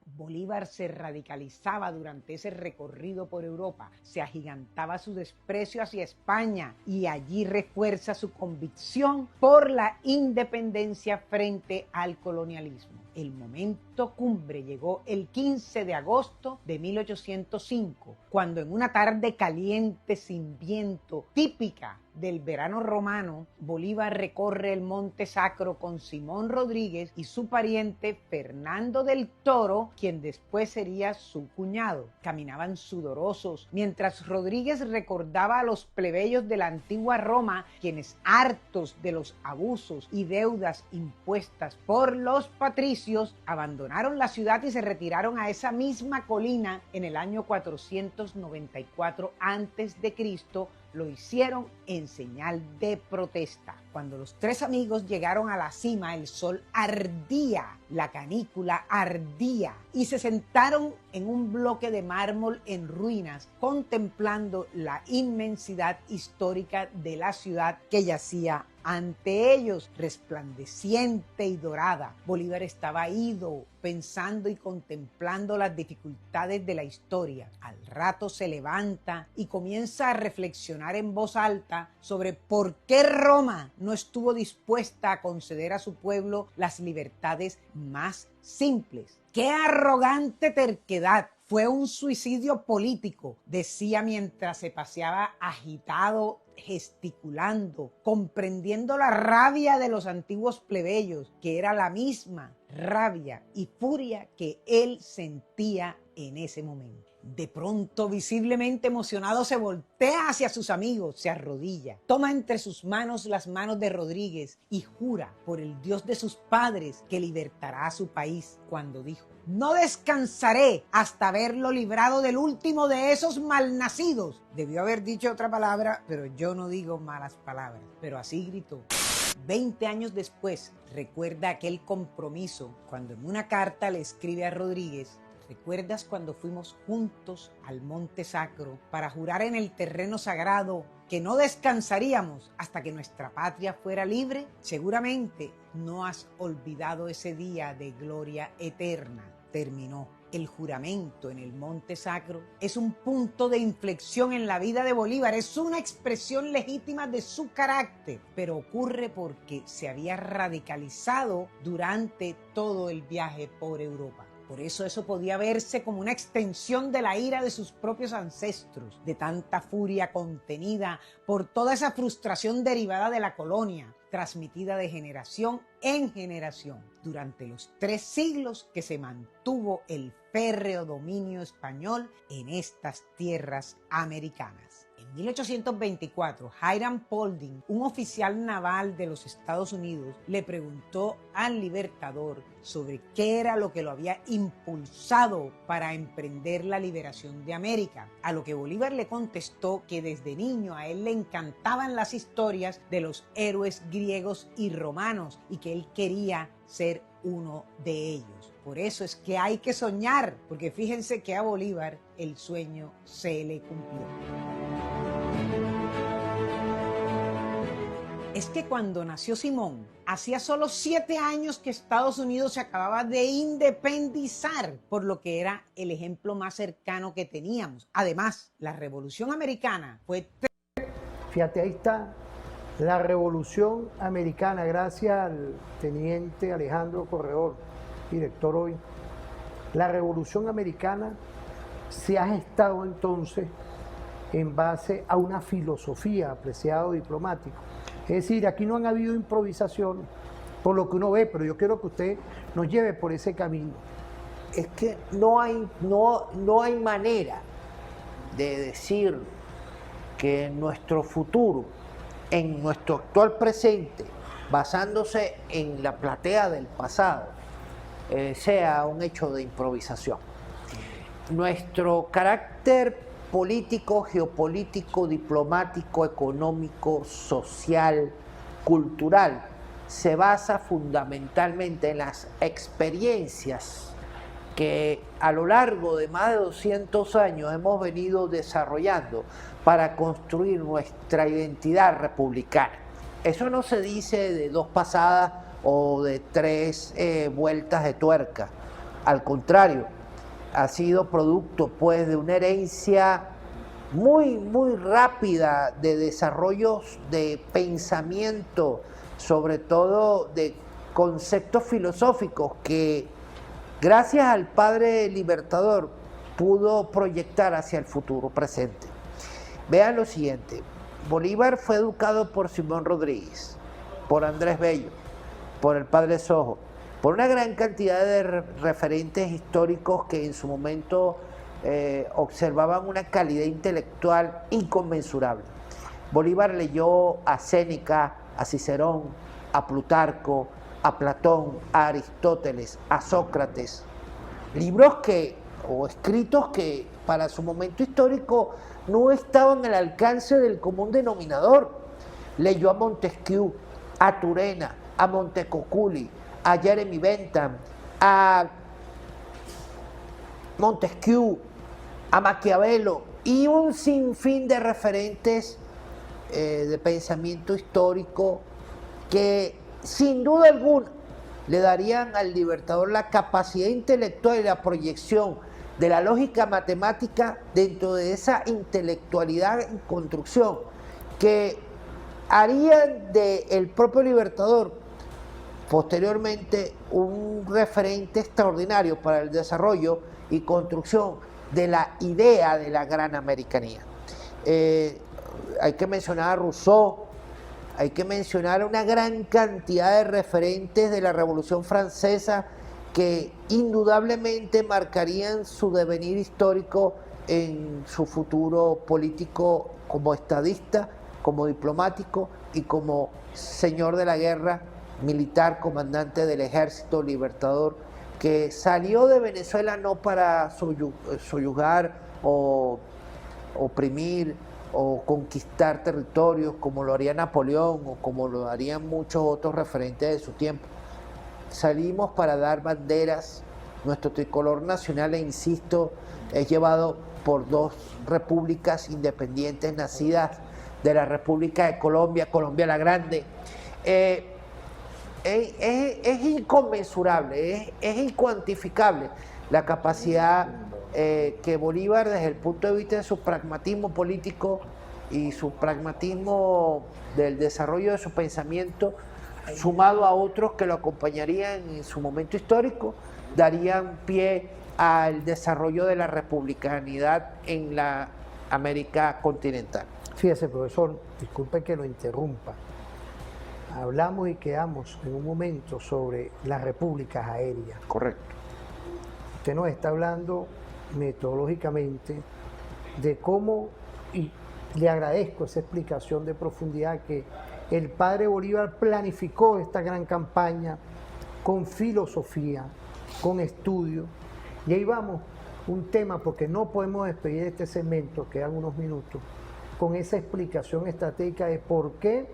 Bolívar se radicalizaba durante ese recorrido por Europa, se agigantaba su desprecio hacia España y allí refuerza su convicción por la independencia frente al colonialismo. El momento cumbre llegó el 15 de agosto de 1805, cuando en una tarde caliente sin viento, típica del verano romano, Bolívar recorre el Monte Sacro con Simón Rodríguez y su pariente Fernando del Toro, quien después sería su cuñado. Caminaban sudorosos, mientras Rodríguez recordaba a los plebeyos de la antigua Roma, quienes, hartos de los abusos y deudas impuestas por los patricios, abandonaron la ciudad y se retiraron a esa misma colina en el año 494 a.C., lo hicieron en señal de protesta. Cuando los tres amigos llegaron a la cima, el sol ardía, la canícula ardía, y se sentaron en un bloque de mármol en ruinas, contemplando la inmensidad histórica de la ciudad que yacía ante ellos, resplandeciente y dorada. Bolívar estaba ido, pensando y contemplando las dificultades de la historia. Al rato se levanta y comienza a reflexionar en voz alta sobre por qué Roma no estuvo dispuesta a conceder a su pueblo las libertades más simples. ¡Qué arrogante terquedad! Fue un suicidio político, decía mientras se paseaba agitado, gesticulando, comprendiendo la rabia de los antiguos plebeyos, que era la misma rabia y furia que él sentía en ese momento. De pronto, visiblemente emocionado, se voltea hacia sus amigos, se arrodilla, toma entre sus manos las manos de Rodríguez y jura por el Dios de sus padres que libertará a su país, cuando dijo: no descansaré hasta haberlo librado del último de esos malnacidos. Debió haber dicho otra palabra, pero yo no digo malas palabras. Pero así gritó. 20 años después, recuerda aquel compromiso cuando en una carta le escribe a Rodríguez: ¿recuerdas cuando fuimos juntos al Monte Sacro para jurar en el terreno sagrado que no descansaríamos hasta que nuestra patria fuera libre? Seguramente no has olvidado ese día de gloria eterna. Terminó. El juramento en el Monte Sacro es un punto de inflexión en la vida de Bolívar, es una expresión legítima de su carácter, pero ocurre porque se había radicalizado durante todo el viaje por Europa. Por eso podía verse como una extensión de la ira de sus propios ancestros, de tanta furia contenida por toda esa frustración derivada de la colonia, transmitida de generación en generación, durante los 3 siglos que se mantuvo el férreo dominio español en estas tierras americanas. En 1824, Hiram Paulding, un oficial naval de los Estados Unidos, le preguntó al Libertador sobre qué era lo que lo había impulsado para emprender la liberación de América, a lo que Bolívar le contestó que desde niño a él le encantaban las historias de los héroes griegos y romanos y que él quería ser uno de ellos. Por eso es que hay que soñar, porque fíjense que a Bolívar el sueño se le cumplió. Es que cuando nació Simón, hacía solo 7 años que Estados Unidos se acababa de independizar, por lo que era el ejemplo más cercano que teníamos. Además, la Revolución Americana fue... Fíjate, ahí está la Revolución Americana, gracias al teniente Alejandro Corredor, director hoy. La Revolución Americana se ha gestado entonces en base a una filosofía, apreciado diplomático. Es decir, aquí no han habido improvisaciones, por lo que uno ve, pero yo quiero que usted nos lleve por ese camino. Es que no hay manera de decir que nuestro futuro, en nuestro actual presente, basándose en la platea del pasado, sea un hecho de improvisación. Nuestro carácter político, geopolítico, diplomático, económico, social, cultural, se basa fundamentalmente en las experiencias que a lo largo de más de 200 años hemos venido desarrollando para construir nuestra identidad republicana. Eso no se dice de 2 pasadas o de 3 vueltas de tuerca. Al contrario, ha sido producto pues de una herencia muy rápida de desarrollos de pensamiento, sobre todo de conceptos filosóficos que gracias al padre libertador pudo proyectar hacia el futuro presente. Vean lo siguiente: Bolívar fue educado por Simón Rodríguez, por Andrés Bello, por el padre Sojo, por una gran cantidad de referentes históricos que en su momento observaban una calidad intelectual inconmensurable. Bolívar leyó a Séneca, a Cicerón, a Plutarco, a Platón, a Aristóteles, a Sócrates, libros o escritos que para su momento histórico no estaban al alcance del común denominador. Leyó a Montesquieu, a Turena, a Montecoculi, a Jeremy Bentham, a Montesquieu, a Maquiavelo y un sinfín de referentes de pensamiento histórico que sin duda alguna le darían al libertador la capacidad intelectual y la proyección de la lógica matemática dentro de esa intelectualidad en construcción que harían del propio libertador posteriormente un referente extraordinario para el desarrollo y construcción de la idea de la gran americanía. Hay que mencionar a Rousseau, hay que mencionar una gran cantidad de referentes de la Revolución Francesa que indudablemente marcarían su devenir histórico en su futuro político como estadista, como diplomático y como señor de la guerra, militar, comandante del ejército libertador, que salió de Venezuela no para soyugar o oprimir o conquistar territorios como lo haría Napoleón o como lo harían muchos otros referentes de su tiempo. Salimos para dar banderas. Nuestro tricolor nacional, e insisto, es llevado por 2 repúblicas independientes nacidas de la República de Colombia, Colombia la Grande. Es inconmensurable, es incuantificable la capacidad que Bolívar, desde el punto de vista de su pragmatismo político y su pragmatismo del desarrollo de su pensamiento, sumado a otros que lo acompañarían en su momento histórico, darían pie al desarrollo de la republicanidad en la América continental. Fíjese, profesor, disculpe que lo interrumpa. Hablamos y quedamos en un momento sobre las repúblicas aéreas. Correcto. Usted nos está hablando metodológicamente de cómo, y le agradezco esa explicación de profundidad, que el padre Bolívar planificó esta gran campaña con filosofía, con estudio. Y ahí vamos, un tema, porque no podemos despedir este segmento, quedan unos minutos, con esa explicación estratégica de por qué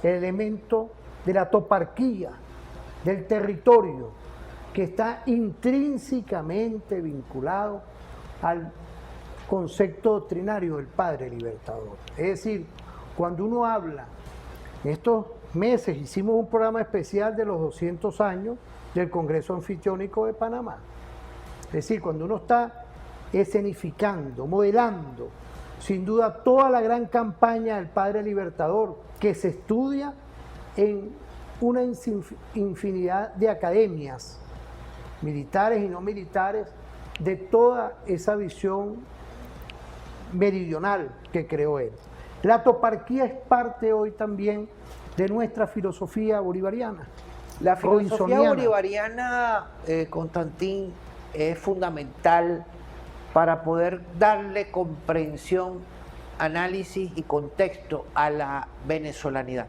el elemento de la toparquía, del territorio, que está intrínsecamente vinculado al concepto doctrinario del Padre Libertador. Es decir, cuando uno habla, en estos meses hicimos un programa especial de los 200 años del Congreso Anfitriónico de Panamá. Es decir, cuando uno está escenificando, modelando, sin duda, toda la gran campaña del Padre Libertador, que se estudia en una infinidad de academias, militares y no militares, de toda esa visión meridional que creó él. La toparquía es parte hoy también de nuestra filosofía bolivariana. La filosofía robinsoniana. bolivariana, Constantín, es fundamental para poder darle comprensión, análisis y contexto a la venezolanidad.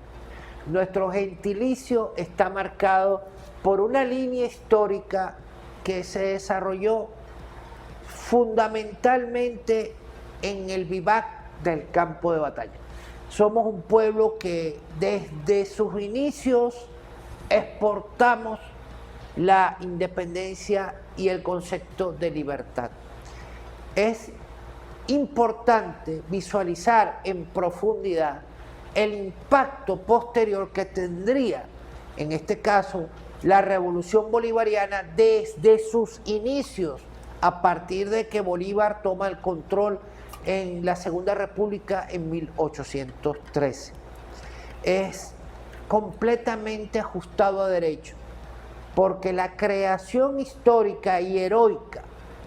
Nuestro gentilicio está marcado por una línea histórica que se desarrolló fundamentalmente en el vivac del campo de batalla. Somos un pueblo que desde sus inicios exportamos la independencia y el concepto de libertad. Es importante visualizar en profundidad el impacto posterior que tendría, en este caso, la revolución bolivariana desde sus inicios, a partir de que Bolívar toma el control en la Segunda República en 1813. Es completamente ajustado a derecho, porque la creación histórica y heroica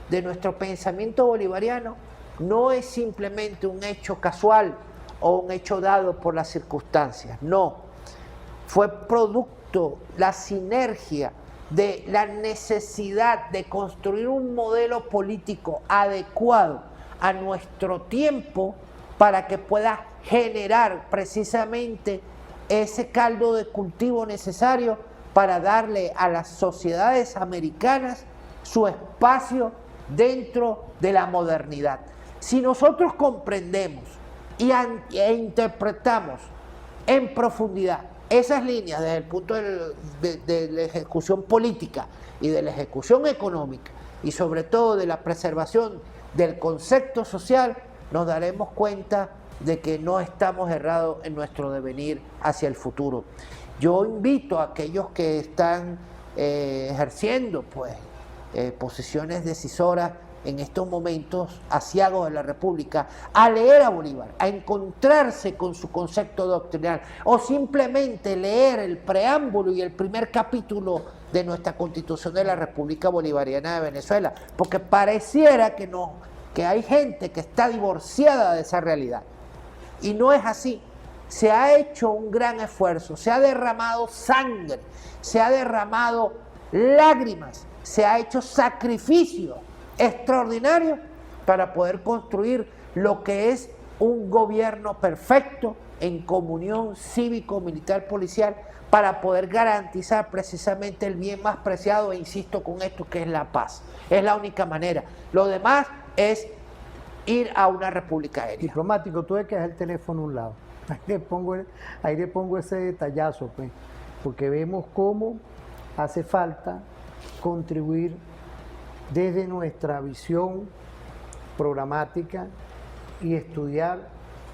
de nuestro pensamiento bolivariano no es simplemente un hecho casual o un hecho dado por las circunstancias, no. Fue producto, la sinergia de la necesidad de construir un modelo político adecuado a nuestro tiempo para que pueda generar precisamente ese caldo de cultivo necesario para darle a las sociedades americanas su espacio dentro de la modernidad. Si nosotros comprendemos e interpretamos en profundidad esas líneas desde el punto de la ejecución política y de la ejecución económica y sobre todo de la preservación del concepto social, nos daremos cuenta de que no estamos errados en nuestro devenir hacia el futuro. Yo invito a aquellos que están ejerciendo posiciones decisoras en estos momentos aciagos de la República, a leer a Bolívar, a encontrarse con su concepto doctrinal, o simplemente leer el preámbulo y el primer capítulo de nuestra Constitución de la República Bolivariana de Venezuela, porque pareciera que hay gente que está divorciada de esa realidad, y no es así. Se ha hecho un gran esfuerzo, se ha derramado sangre, se ha derramado lágrimas, se ha hecho sacrificio extraordinario para poder construir lo que es un gobierno perfecto en comunión cívico-militar policial para poder garantizar precisamente el bien más preciado, e insisto con esto, que es la paz. Es la única manera. Lo demás es ir a una república aérea. Diplomático, tuve que dejar el teléfono a un lado. Ahí le pongo ese detallazo, pues, porque vemos cómo hace falta contribuir desde nuestra visión programática y estudiar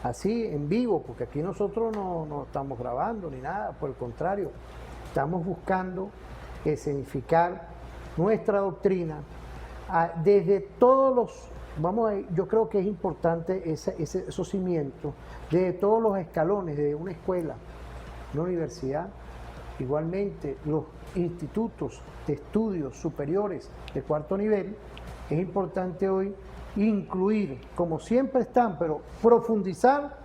así en vivo, porque aquí nosotros no estamos grabando ni nada, por el contrario, estamos buscando escenificar nuestra doctrina desde todos los, yo creo que es importante esos cimientos, desde todos los escalones, desde una escuela, una universidad, igualmente los institutos de estudios superiores de cuarto nivel, es importante hoy incluir, como siempre están, pero profundizar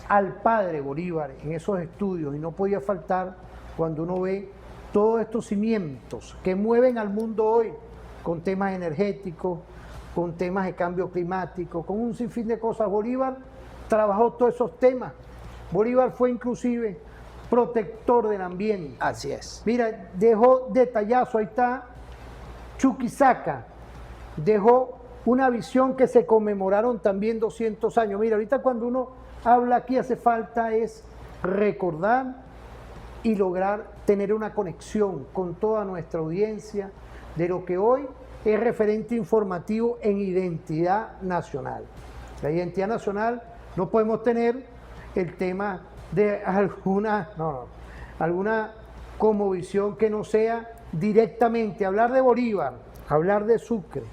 al padre Bolívar en esos estudios, y no podía faltar cuando uno ve todos estos cimientos que mueven al mundo hoy con temas energéticos, con temas de cambio climático, con un sinfín de cosas. Bolívar trabajó todos esos temas. Bolívar fue inclusive protector del ambiente. Así es. Mira, dejó detallazo, ahí está Chuquisaca, dejó una visión que se conmemoraron también 200 años. Mira, ahorita cuando uno habla aquí hace falta es recordar y lograr tener una conexión con toda nuestra audiencia de lo que hoy es referente informativo en identidad nacional. La identidad nacional no podemos tener el tema de alguna conmovisión que no sea directamente hablar de Bolívar, hablar de Sucre,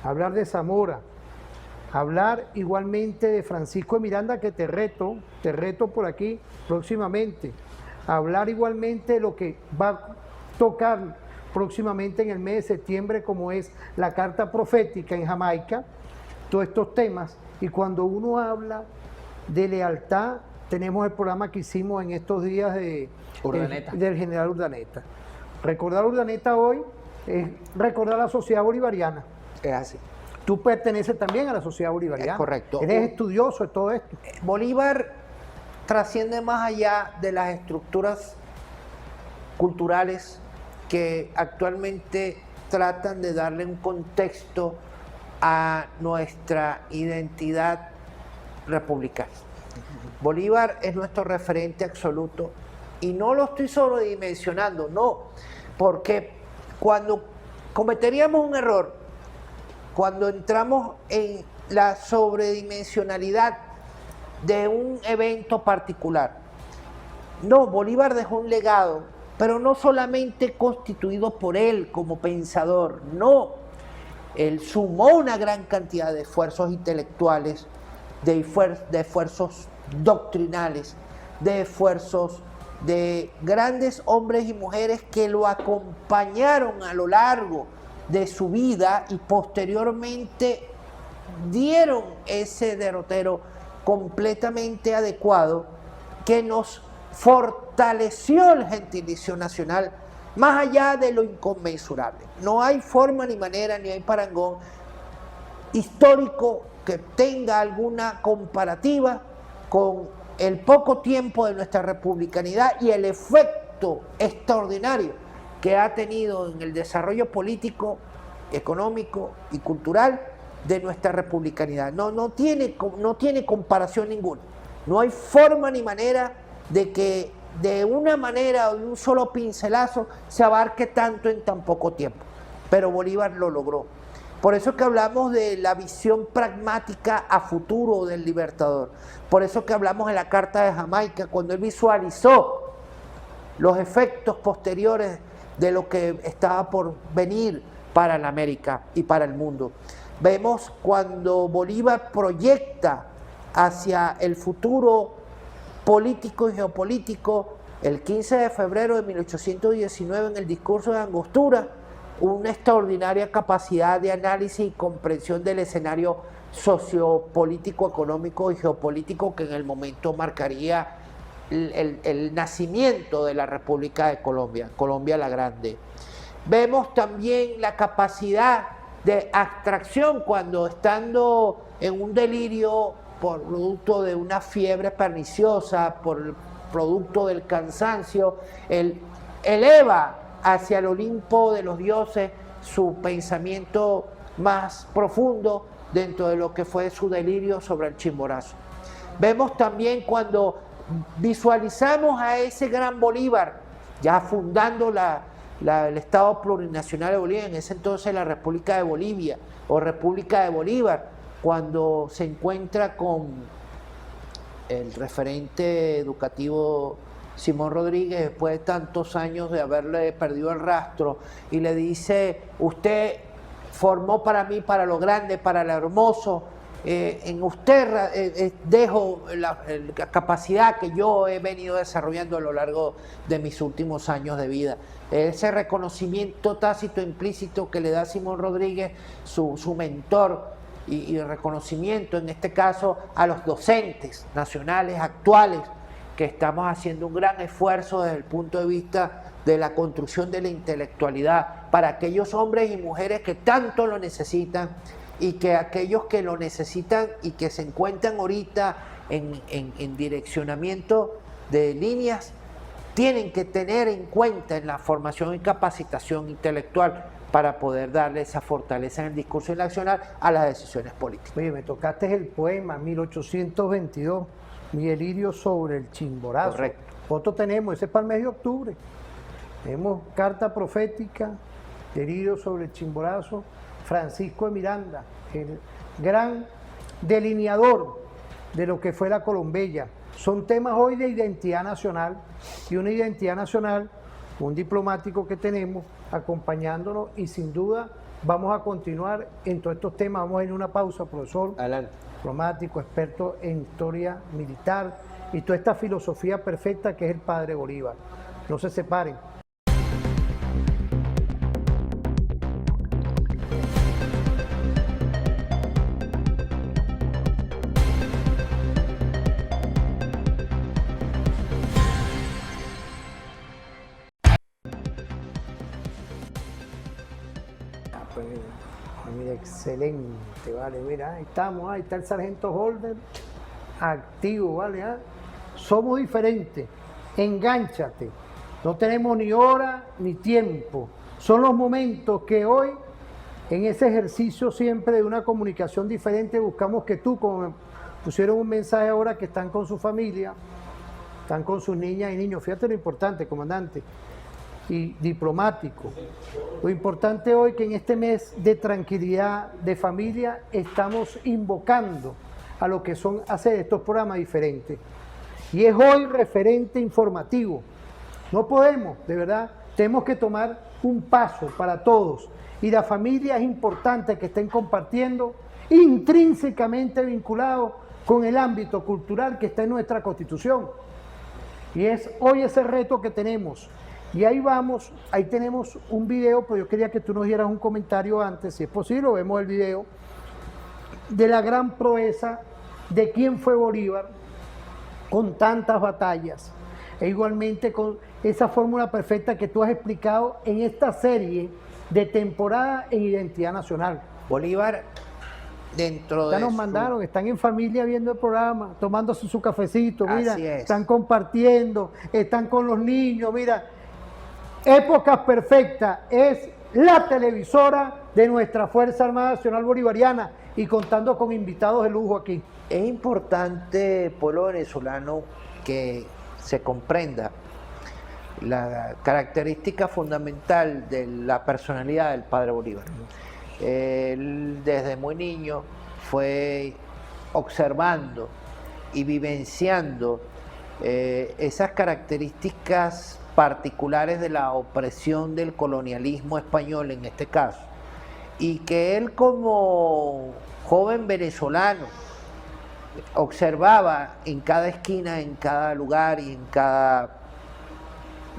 hablar de Zamora, hablar igualmente de Francisco de Miranda, que te reto por aquí próximamente, hablar igualmente de lo que va a tocar próximamente en el mes de septiembre, como es la carta profética en Jamaica, todos estos temas. Y cuando uno habla de lealtad, tenemos el programa que hicimos en estos días del general Urdaneta. Recordar a Urdaneta hoy es recordar a la sociedad bolivariana. Es así. Tú perteneces también a la sociedad bolivariana. Es correcto. Eres estudioso de todo esto. Bolívar trasciende más allá de las estructuras culturales que actualmente tratan de darle un contexto a nuestra identidad republicana. Bolívar es nuestro referente absoluto, y no lo estoy sobredimensionando, no, porque cuando cometeríamos un error, cuando entramos en la sobredimensionalidad de un evento particular. No, Bolívar dejó un legado, pero no solamente constituido por él como pensador, no. Él sumó una gran cantidad de esfuerzos intelectuales, de esfuerzos doctrinales, de esfuerzos de grandes hombres y mujeres que lo acompañaron a lo largo de su vida y posteriormente dieron ese derrotero completamente adecuado que nos fortaleció el gentilicio nacional más allá de lo inconmensurable. No hay forma ni manera, ni hay parangón histórico que tenga alguna comparativa con el poco tiempo de nuestra republicanidad y el efecto extraordinario que ha tenido en el desarrollo político, económico y cultural de nuestra republicanidad. No tiene comparación ninguna. No hay forma ni manera de que de una manera o de un solo pincelazo se abarque tanto en tan poco tiempo. Pero Bolívar lo logró. Por eso que hablamos de la visión pragmática a futuro del Libertador. Por eso que hablamos de la Carta de Jamaica, cuando él visualizó los efectos posteriores de lo que estaba por venir para la América y para el mundo. Vemos cuando Bolívar proyecta hacia el futuro político y geopolítico, el 15 de febrero de 1819 en el discurso de Angostura, una extraordinaria capacidad de análisis y comprensión del escenario sociopolítico, económico y geopolítico que en el momento marcaría el nacimiento de la República de Colombia, Colombia la Grande. Vemos también la capacidad de abstracción cuando, estando en un delirio por producto de una fiebre perniciosa, por producto del cansancio, él eleva hacia el Olimpo de los dioses su pensamiento más profundo dentro de lo que fue su delirio sobre el Chimborazo. Vemos también cuando visualizamos a ese gran Bolívar, ya fundando el Estado Plurinacional de Bolivia, en ese entonces la República de Bolivia o República de Bolívar, cuando se encuentra con el referente educativo Simón Rodríguez, después de tantos años de haberle perdido el rastro, y le dice: usted formó para mí, para lo grande, para lo hermoso, en usted dejo la capacidad que yo he venido desarrollando a lo largo de mis últimos años de vida. Ese reconocimiento tácito, implícito que le da Simón Rodríguez, su mentor, y reconocimiento en este caso a los docentes nacionales actuales, que estamos haciendo un gran esfuerzo desde el punto de vista de la construcción de la intelectualidad para aquellos hombres y mujeres que tanto lo necesitan, y que aquellos que lo necesitan y que se encuentran ahorita en direccionamiento de líneas tienen que tener en cuenta en la formación y capacitación intelectual para poder darle esa fortaleza en el discurso nacional a las decisiones políticas. Oye, me tocaste el poema 1822, Miguel Lirio sobre el Chimborazo. Correcto. Otro tenemos, ese es para el mes de octubre. Tenemos carta profética de Lirio sobre el Chimborazo, Francisco de Miranda, el gran delineador de lo que fue la Colombella. Son temas hoy de identidad nacional, y una identidad nacional, un diplomático que tenemos acompañándonos, y sin duda vamos a continuar en todos estos temas. Vamos a ir a una pausa, profesor. Adelante. Diplomático, experto en historia militar y toda esta filosofía perfecta que es el padre Bolívar. No se separen. Mira, excelente, vale, mira, ahí estamos, ahí está el sargento Holder, activo, vale, somos diferentes, engánchate, no tenemos ni hora ni tiempo, son los momentos que hoy, en ese ejercicio siempre de una comunicación diferente, buscamos que tú, como me pusieron un mensaje ahora que están con su familia, están con sus niñas y niños, fíjate lo importante, comandante, y diplomático. Lo importante hoy que en este mes de tranquilidad, de familia, estamos invocando a lo que son hacer estos programas diferentes. Y es hoy referente informativo. No podemos, de verdad, tenemos que tomar un paso para todos. Y la familia es importante que estén compartiendo, intrínsecamente vinculados con el ámbito cultural que está en nuestra Constitución. Y es hoy ese reto que tenemos. Y ahí vamos, ahí tenemos un video, pero yo quería que tú nos dieras un comentario antes, si es posible, vemos el video, de la gran proeza de quién fue Bolívar con tantas batallas, e igualmente con esa fórmula perfecta que tú has explicado en esta serie de temporada en Identidad Nacional. Bolívar, dentro Ya de nos mandaron, están en familia viendo el programa, tomándose su cafecito, mira, Así es. están compartiendo, están con los niños, mira. Épocas Perfectas es la televisora de nuestra Fuerza Armada Nacional Bolivariana, y contando con invitados de lujo aquí. Es importante, pueblo venezolano, que se comprenda la característica fundamental de la personalidad del padre Bolívar. Él desde muy niño fue observando y vivenciando esas características particulares de la opresión del colonialismo español en este caso, y que él como joven venezolano observaba en cada esquina, en cada lugar y en cada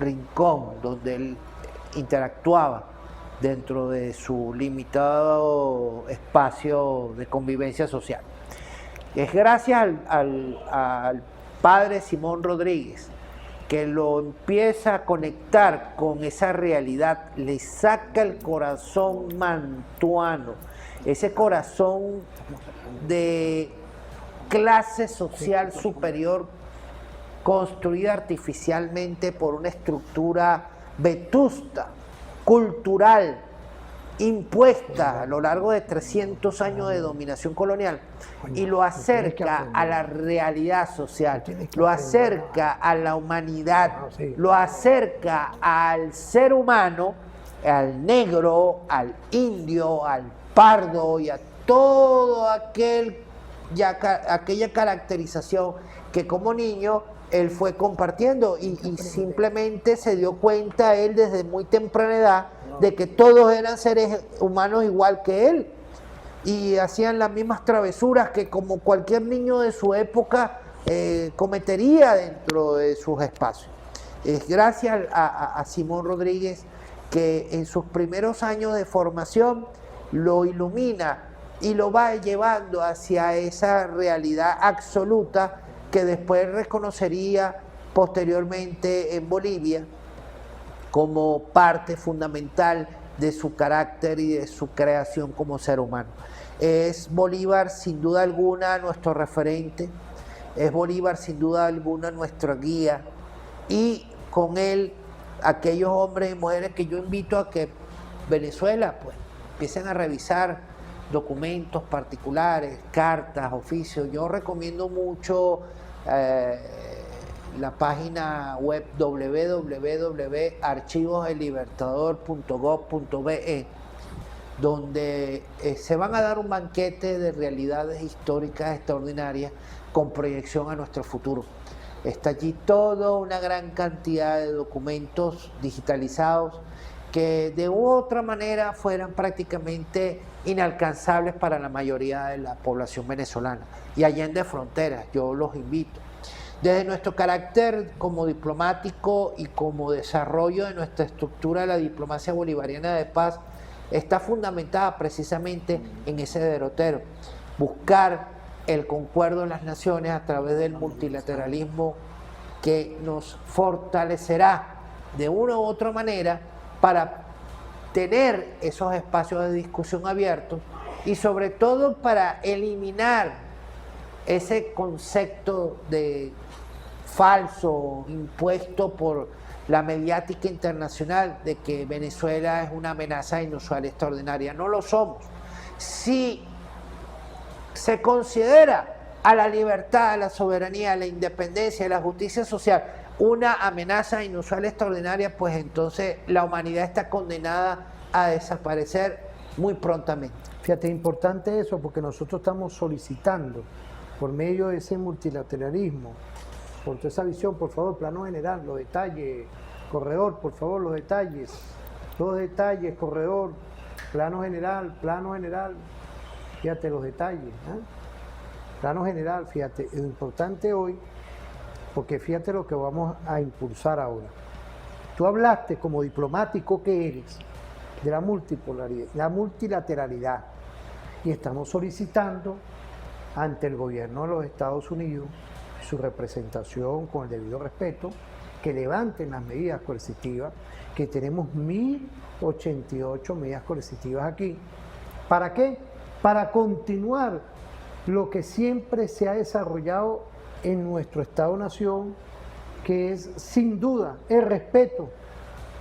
rincón donde él interactuaba dentro de su limitado espacio de convivencia social. Es gracias al padre Simón Rodríguez que lo empieza a conectar con esa realidad, le saca el corazón mantuano, ese corazón de clase social superior construida artificialmente por una estructura vetusta, cultural, impuesta a lo largo de 300 años de dominación colonial, y lo acerca a la realidad social, lo acerca a la humanidad, lo acerca al ser humano, al negro, al indio, al pardo y a todo aquella caracterización que como niño él fue compartiendo, y simplemente se dio cuenta él desde muy temprana edad de que todos eran seres humanos igual que él, y hacían las mismas travesuras que como cualquier niño de su época cometería dentro de sus espacios. Es gracias a Simón Rodríguez que en sus primeros años de formación lo ilumina y lo va llevando hacia esa realidad absoluta que después reconocería posteriormente en Bolivia como parte fundamental de su carácter y de su creación como ser humano. Es Bolívar sin duda alguna nuestro referente, es Bolívar sin duda alguna nuestra guía, y con él aquellos hombres y mujeres que yo invito a que Venezuela pues empiecen a revisar documentos particulares, cartas, oficios. Yo recomiendo mucho la página web www.archivosellibertador.gov.be, donde se van a dar un banquete de realidades históricas extraordinarias con proyección a nuestro futuro. Está allí toda una gran cantidad de documentos digitalizados que de otra manera fueran prácticamente inalcanzables para la mayoría de la población venezolana. Y allende fronteras, yo los invito. Desde nuestro carácter como diplomático y como desarrollo de nuestra estructura de la diplomacia bolivariana de paz, está fundamentada precisamente en ese derrotero, buscar el concuerdo de las naciones a través del multilateralismo que nos fortalecerá de una u otra manera para tener esos espacios de discusión abiertos y sobre todo para eliminar ese concepto de falso impuesto por la mediática internacional de que Venezuela es una amenaza inusual y extraordinaria. No lo somos. Si se considera a la libertad, a la soberanía, a la independencia, a la justicia social una amenaza inusual y extraordinaria, pues entonces la humanidad está condenada a desaparecer muy prontamente. Fíjate, es importante eso porque nosotros estamos solicitando por medio de ese multilateralismo, por toda esa visión, por favor, plano general, los detalles, corredor, por favor, los detalles, corredor, plano general, fíjate los detalles, ¿eh? Plano general, fíjate, lo importante hoy, porque fíjate lo que vamos a impulsar ahora. Tú hablaste como diplomático que eres de la multilateralidad y estamos solicitando ante el gobierno de los Estados Unidos, su representación con el debido respeto, que levanten las medidas coercitivas, que tenemos 1088 medidas coercitivas aquí. ¿Para qué? Para continuar lo que siempre se ha desarrollado en nuestro Estado-Nación, que es sin duda el respeto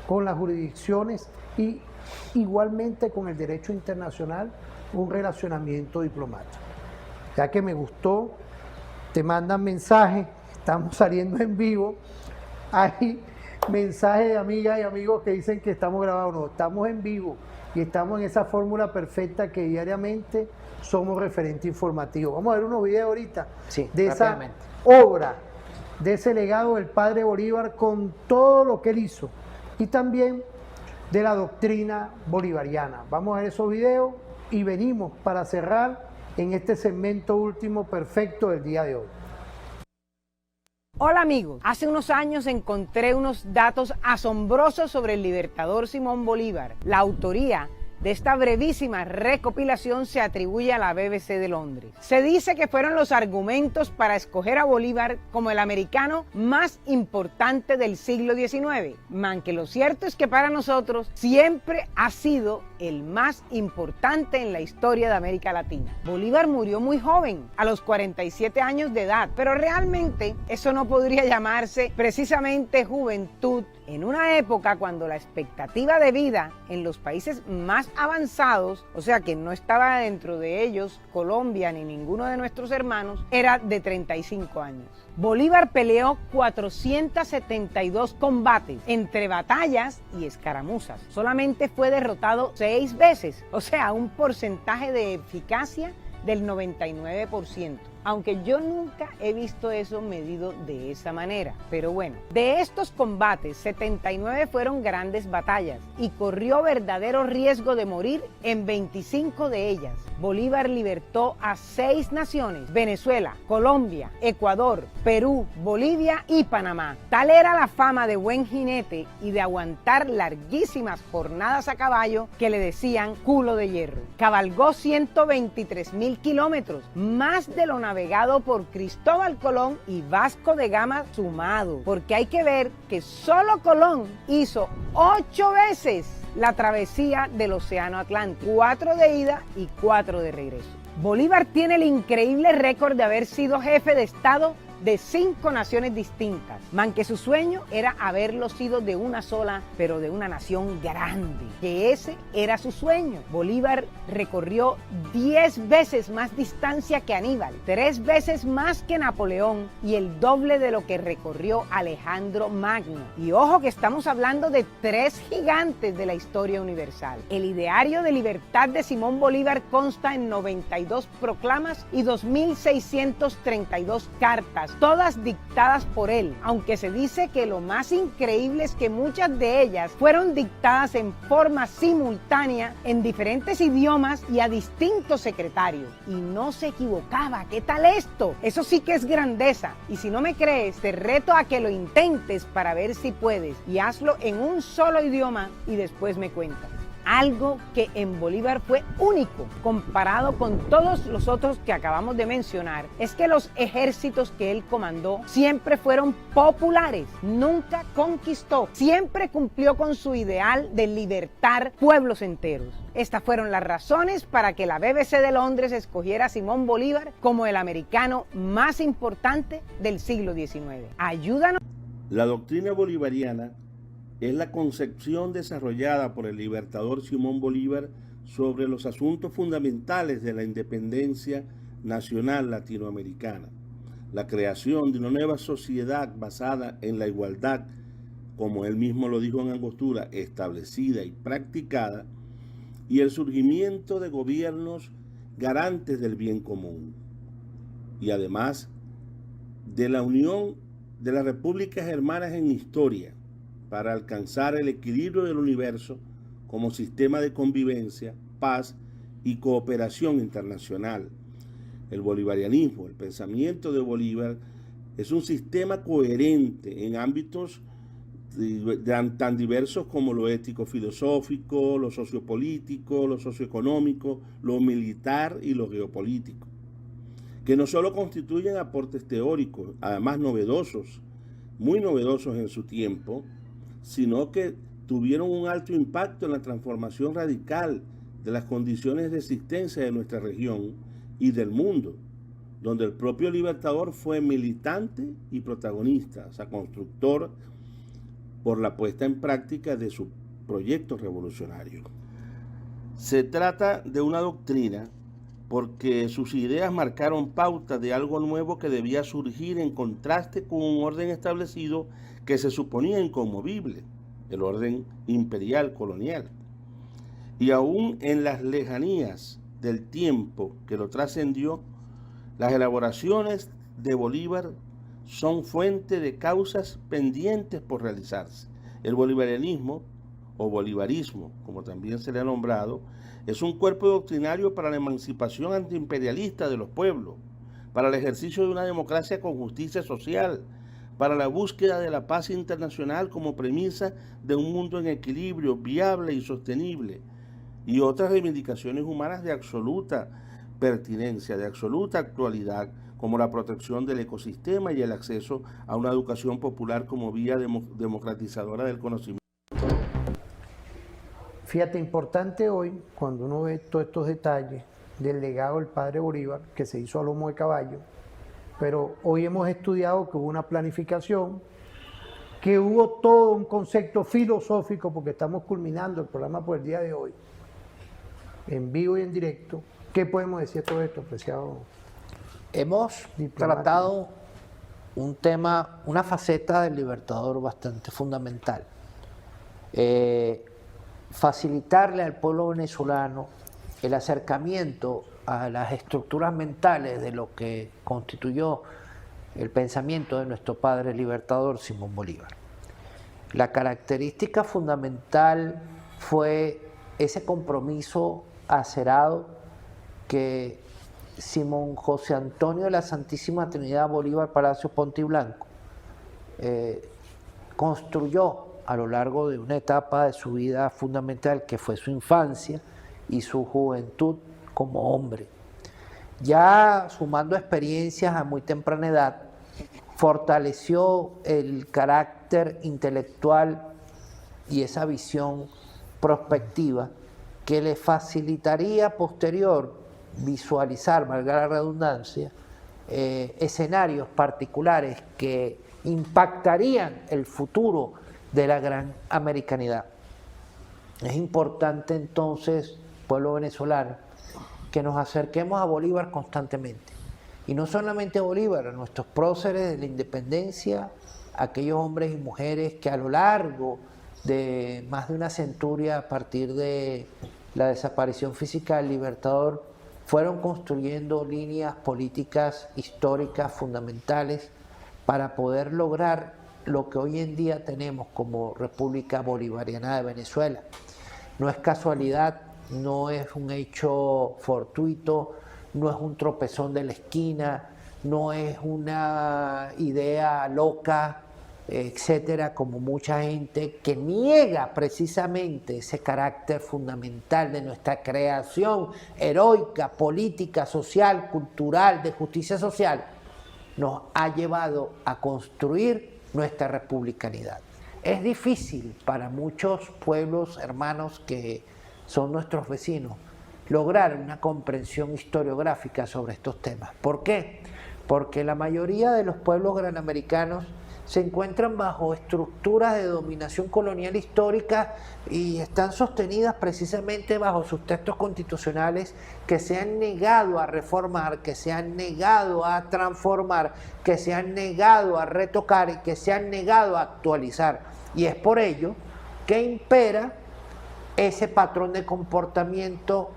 con las jurisdicciones y igualmente con el derecho internacional, un relacionamiento diplomático. Ya que me gustó, te mandan mensajes, estamos saliendo en vivo, hay mensajes de amigas y amigos que dicen que estamos grabados. No, estamos en vivo y estamos en esa fórmula perfecta que diariamente somos referente informativo. Vamos a ver unos videos ahorita de esa obra, de ese legado del padre Bolívar con todo lo que él hizo y también de la doctrina bolivariana. Vamos a ver esos videos y venimos para cerrar en este segmento último perfecto del día de hoy. Hola amigos, hace unos años encontré unos datos asombrosos sobre el libertador Simón Bolívar. La autoría de esta brevísima recopilación se atribuye a la BBC de Londres. Se dice que fueron los argumentos para escoger a Bolívar como el americano más importante del siglo XIX, aunque lo cierto es que para nosotros siempre ha sido el más importante en la historia de América Latina. Bolívar murió muy joven, a los 47 años de edad, pero realmente eso no podría llamarse precisamente juventud en una época cuando la expectativa de vida en los países más avanzados, o sea que no estaba dentro de ellos Colombia ni ninguno de nuestros hermanos, era de 35 años. Bolívar peleó 472 combates entre batallas y escaramuzas. Solamente fue derrotado 6 veces, o sea, un porcentaje de eficacia del 99%. aunque yo nunca he visto eso medido de esa manera. Pero bueno, de estos combates, 79 fueron grandes batallas y corrió verdadero riesgo de morir en 25 de ellas. Bolívar libertó a 6 naciones: Venezuela, Colombia, Ecuador, Perú, Bolivia y Panamá. Tal era la fama de buen jinete y de aguantar larguísimas jornadas a caballo que le decían culo de hierro. Cabalgó 123.000 kilómetros, más de lo navegado por Cristóbal Colón y Vasco de Gama sumado, porque hay que ver que solo Colón hizo 8 veces la travesía del Océano Atlántico, 4 de ida y 4 de regreso. Bolívar tiene el increíble récord de haber sido jefe de Estado de 5 naciones distintas, man que su sueño era haberlo sido de una sola, pero de una nación grande, que ese era su sueño. Bolívar recorrió 10 veces más distancia que Aníbal, 3 veces más que Napoleón y el doble de lo que recorrió Alejandro Magno. Y ojo que estamos hablando de 3 gigantes de la historia universal. El ideario de libertad de Simón Bolívar consta en 92 proclamas y 2.632 cartas, todas dictadas por él, aunque se dice que lo más increíble es que muchas de ellas fueron dictadas en forma simultánea en diferentes idiomas y a distintos secretarios. Y no se equivocaba. ¿Qué tal esto? Eso sí que es grandeza. Y si no me crees, te reto a que lo intentes para ver si puedes. Y hazlo en un solo idioma y después me cuentas. Algo que en Bolívar fue único comparado con todos los otros que acabamos de mencionar es que los ejércitos que él comandó siempre fueron populares, nunca conquistó, siempre cumplió con su ideal de libertar pueblos enteros. Estas fueron las razones para que la BBC de Londres escogiera a Simón Bolívar como el americano más importante del siglo XIX. Ayúdanos. La doctrina bolivariana es la concepción desarrollada por el libertador Simón Bolívar sobre los asuntos fundamentales de la independencia nacional latinoamericana, la creación de una nueva sociedad basada en la igualdad, como él mismo lo dijo en Angostura, establecida y practicada, y el surgimiento de gobiernos garantes del bien común, y además de la unión de las repúblicas hermanas en historia, para alcanzar el equilibrio del universo como sistema de convivencia, paz y cooperación internacional. El bolivarianismo, el pensamiento de Bolívar, es un sistema coherente en ámbitos tan diversos como lo ético-filosófico, lo sociopolítico, lo socioeconómico, lo militar y lo geopolítico, que no solo constituyen aportes teóricos, además novedosos, muy novedosos en su tiempo, sino que tuvieron un alto impacto en la transformación radical de las condiciones de existencia de nuestra región y del mundo, donde el propio libertador fue militante y protagonista, o sea, constructor por la puesta en práctica de su proyecto revolucionario. Se trata de una doctrina porque sus ideas marcaron pauta de algo nuevo que debía surgir en contraste con un orden establecido que se suponía inconmovible, el orden imperial colonial. Y aún en las lejanías del tiempo que lo trascendió, las elaboraciones de Bolívar son fuente de causas pendientes por realizarse. El bolivarianismo, o bolivarismo, como también se le ha nombrado, es un cuerpo doctrinario para la emancipación antiimperialista de los pueblos, para el ejercicio de una democracia con justicia social, para la búsqueda de la paz internacional como premisa de un mundo en equilibrio, viable y sostenible, y otras reivindicaciones humanas de absoluta pertinencia, de absoluta actualidad, como la protección del ecosistema y el acceso a una educación popular como vía democratizadora del conocimiento. Fíjate, importante hoy, cuando uno ve todos estos detalles del legado del padre Bolívar, que se hizo a lomo de caballo, pero hoy hemos estudiado que hubo una planificación, que hubo todo un concepto filosófico, porque estamos culminando el programa por el día de hoy, en vivo y en directo. ¿Qué podemos decir de todo esto, apreciado? Hemos tratado un tema, una faceta del libertador bastante fundamental. Facilitarle al pueblo venezolano el acercamiento a las estructuras mentales de lo que constituyó el pensamiento de nuestro padre libertador Simón Bolívar. La característica fundamental fue ese compromiso acerado que Simón José Antonio de la Santísima Trinidad Bolívar Palacio Ponte y Blanco construyó a lo largo de una etapa de su vida fundamental, que fue su infancia y su juventud como hombre. Ya sumando experiencias a muy temprana edad, fortaleció el carácter intelectual y esa visión prospectiva que le facilitaría posterior visualizar, valga la redundancia, escenarios particulares que impactarían el futuro de la gran americanidad. Es importante entonces, pueblo venezolano, que nos acerquemos a Bolívar constantemente. Y no solamente a Bolívar, a nuestros próceres de la independencia, aquellos hombres y mujeres que a lo largo de más de una centuria, a partir de la desaparición física del Libertador, fueron construyendo líneas políticas históricas fundamentales para poder lograr lo que hoy en día tenemos como República Bolivariana de Venezuela. No es casualidad, no es un hecho fortuito, no es un tropezón de la esquina, no es una idea loca, etcétera, como mucha gente que niega precisamente ese carácter fundamental de nuestra creación heroica, política, social, cultural, de justicia social, nos ha llevado a construir nuestra republicanidad. Es difícil para muchos pueblos hermanos que son nuestros vecinos lograr una comprensión historiográfica sobre estos temas. ¿Por qué? Porque la mayoría de los pueblos granamericanos se encuentran bajo estructuras de dominación colonial histórica y están sostenidas precisamente bajo sus textos constitucionales que se han negado a reformar, que se han negado a transformar, que se han negado a retocar y que se han negado a actualizar. Y es por ello que impera ese patrón de comportamiento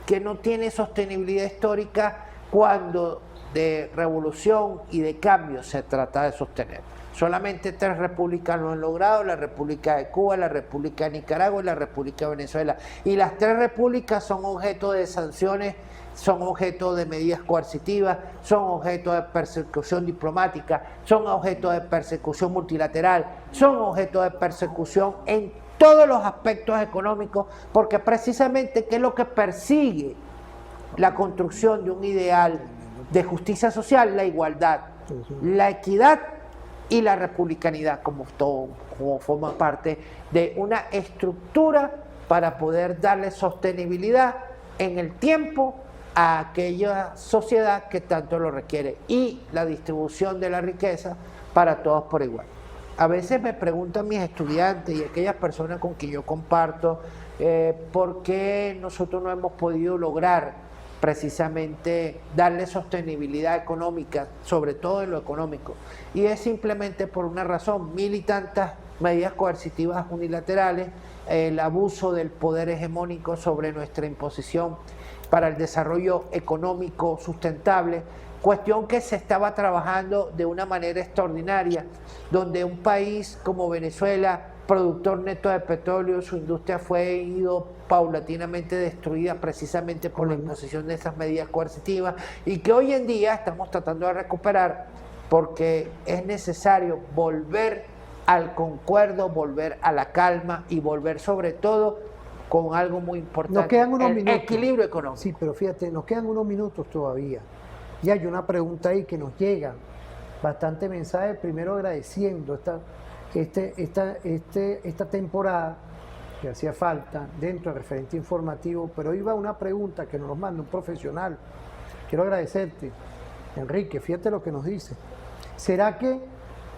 que no tiene sostenibilidad histórica cuando de revolución y de cambio se trata de sostener. Solamente 3 repúblicas lo han logrado: la República de Cuba, la República de Nicaragua y la República de Venezuela. Y las 3 repúblicas son objeto de sanciones, son objeto de medidas coercitivas, son objeto de persecución diplomática, son objeto de persecución multilateral, son objeto de persecución en todos los aspectos económicos, porque precisamente ¿qué es lo que persigue la construcción de un ideal de justicia social? La igualdad, la equidad y la republicanidad como forma parte de una estructura para poder darle sostenibilidad en el tiempo a aquella sociedad que tanto lo requiere, y la distribución de la riqueza para todos por igual. A veces me preguntan mis estudiantes y aquellas personas con quien yo comparto por qué nosotros no hemos podido lograr precisamente darle sostenibilidad económica, sobre todo en lo económico. Y es simplemente por una razón: 1000 y tantas medidas coercitivas unilaterales, el abuso del poder hegemónico sobre nuestra imposición para el desarrollo económico sustentable, cuestión que se estaba trabajando de una manera extraordinaria, donde un país como Venezuela, productor neto de petróleo, su industria fue ido paulatinamente destruida precisamente por la imposición de esas medidas coercitivas, y que hoy en día estamos tratando de recuperar, porque es necesario volver al concuerdo, volver a la calma y volver sobre todo con algo muy importante: nos quedan unos el minutos. Equilibrio económico. Sí, pero fíjate, nos quedan unos minutos todavía. Y hay una pregunta ahí que nos llega, bastante mensaje, primero agradeciendo esta temporada que hacía falta dentro del referente informativo, pero iba una pregunta que nos manda un profesional. Quiero agradecerte, Enrique, fíjate lo que nos dice. ¿Será que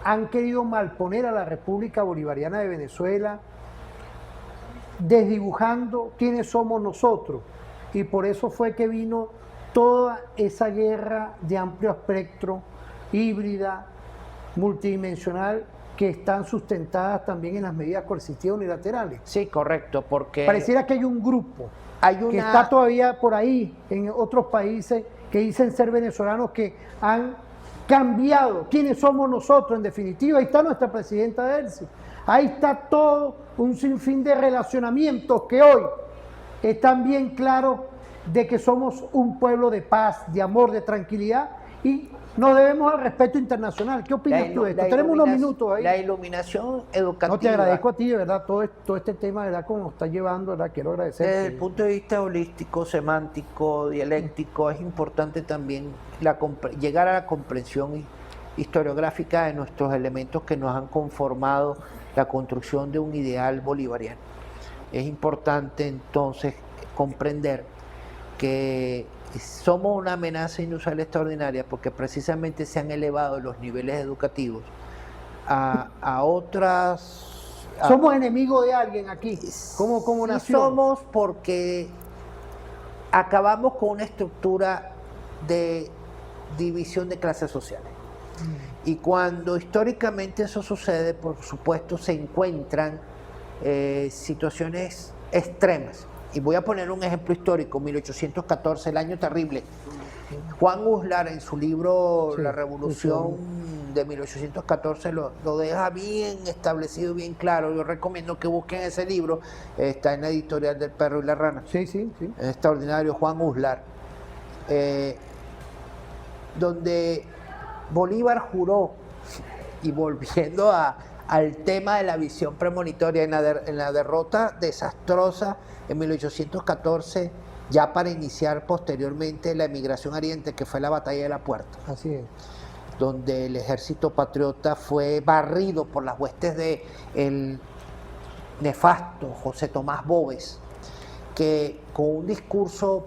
han querido malponer a la República Bolivariana de Venezuela, desdibujando quiénes somos nosotros? Y por eso fue que vino toda esa guerra de amplio espectro, híbrida, multidimensional, que están sustentadas también en las medidas coercitivas unilaterales. Sí, correcto, porque pareciera que hay un grupo que está todavía por ahí en otros países que dicen ser venezolanos, que han cambiado quiénes somos nosotros, en definitiva. Ahí está nuestra presidenta Delcy, ahí está todo un sinfín de relacionamientos que hoy están bien claros de que somos un pueblo de paz, de amor, de tranquilidad, y nos debemos al respeto internacional. ¿Qué opinas tú de esto? Tenemos unos minutos ahí. La iluminación educativa. No, te agradezco a ti, de verdad, todo este tema, de verdad, como nos está llevando, de verdad, quiero agradecer. Desde el punto de vista holístico, semántico, dialéctico, es importante también llegar a la comprensión historiográfica de nuestros elementos que nos han conformado la construcción de un ideal bolivariano. Es importante entonces comprender que somos una amenaza inusual extraordinaria porque precisamente se han elevado los niveles educativos a otras... ¿Somos enemigos de alguien aquí? ¿Cómo nación? Somos porque acabamos con una estructura de división de clases sociales. Y cuando históricamente eso sucede, por supuesto, se encuentran situaciones extremas. Y voy a poner un ejemplo histórico, 1814, el año terrible. Juan Uslar, en su libro La Revolución de 1814, lo deja bien establecido, bien claro. Yo recomiendo que busquen ese libro, está en la editorial del Perro y la Rana. Sí. Es extraordinario, Juan Uslar. Donde Bolívar juró, y volviendo al tema de la visión premonitoria, en la derrota desastrosa en 1814, ya para iniciar posteriormente la emigración ariente, que fue la batalla de la Puerta. Así es. Donde el ejército patriota fue barrido por las huestes de el nefasto José Tomás Boves, que con un discurso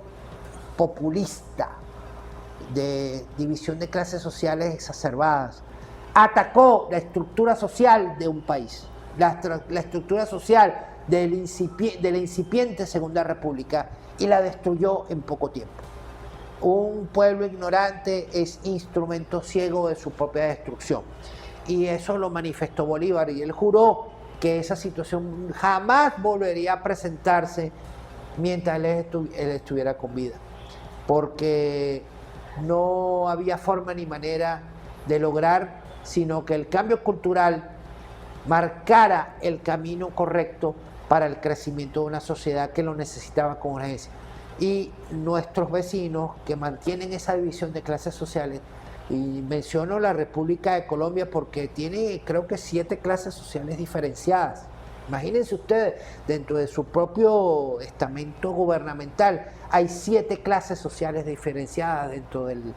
populista de división de clases sociales exacerbadas, atacó la estructura social de un país, la estructura social de la incipiente Segunda República, y la destruyó en poco tiempo. Un pueblo ignorante es instrumento ciego de su propia destrucción, y eso lo manifestó Bolívar, y él juró que esa situación jamás volvería a presentarse mientras él estuviera con vida, porque no había forma ni manera de lograr sino que el cambio cultural marcara el camino correcto para el crecimiento de una sociedad que lo necesitaba con urgencia. Y nuestros vecinos que mantienen esa división de clases sociales, y menciono la República de Colombia porque tiene, creo que 7 clases sociales diferenciadas. Imagínense ustedes, dentro de su propio estamento gubernamental hay 7 clases sociales diferenciadas dentro del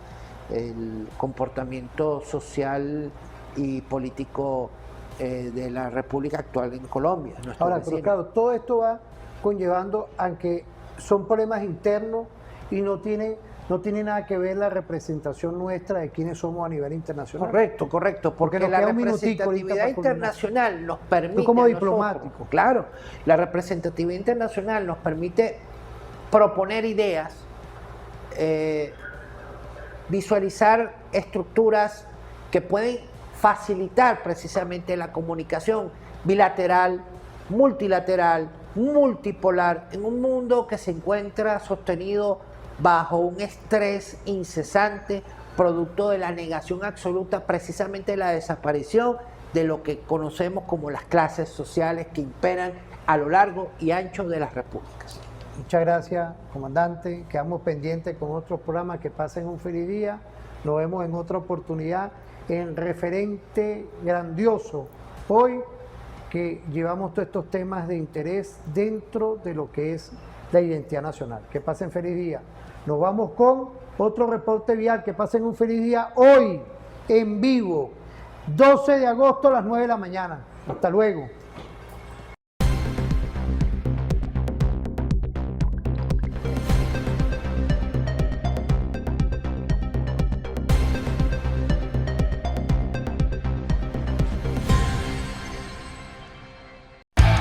comportamiento social y político de la República actual en Colombia. Ahora, pero claro, todo esto va conllevando a que son problemas internos y no tiene nada que ver la representación nuestra de quiénes somos a nivel internacional. Correcto, porque la representatividad internacional nos permite... Tú como diplomático. Claro, la representatividad internacional nos permite proponer ideas, visualizar estructuras que pueden facilitar precisamente la comunicación bilateral, multilateral, multipolar, en un mundo que se encuentra sostenido bajo un estrés incesante, producto de la negación absoluta, precisamente de la desaparición de lo que conocemos como las clases sociales que imperan a lo largo y ancho de las repúblicas. Muchas gracias, comandante. Quedamos pendientes con otros programas. Que pasen un feliz día. Nos vemos en otra oportunidad en Referente Grandioso. Hoy que llevamos todos estos temas de interés dentro de lo que es la identidad nacional. Que pasen feliz día. Nos vamos con otro reporte vial. Que pasen un feliz día hoy, en vivo, 12 de agosto a las 9 de la mañana. Hasta luego.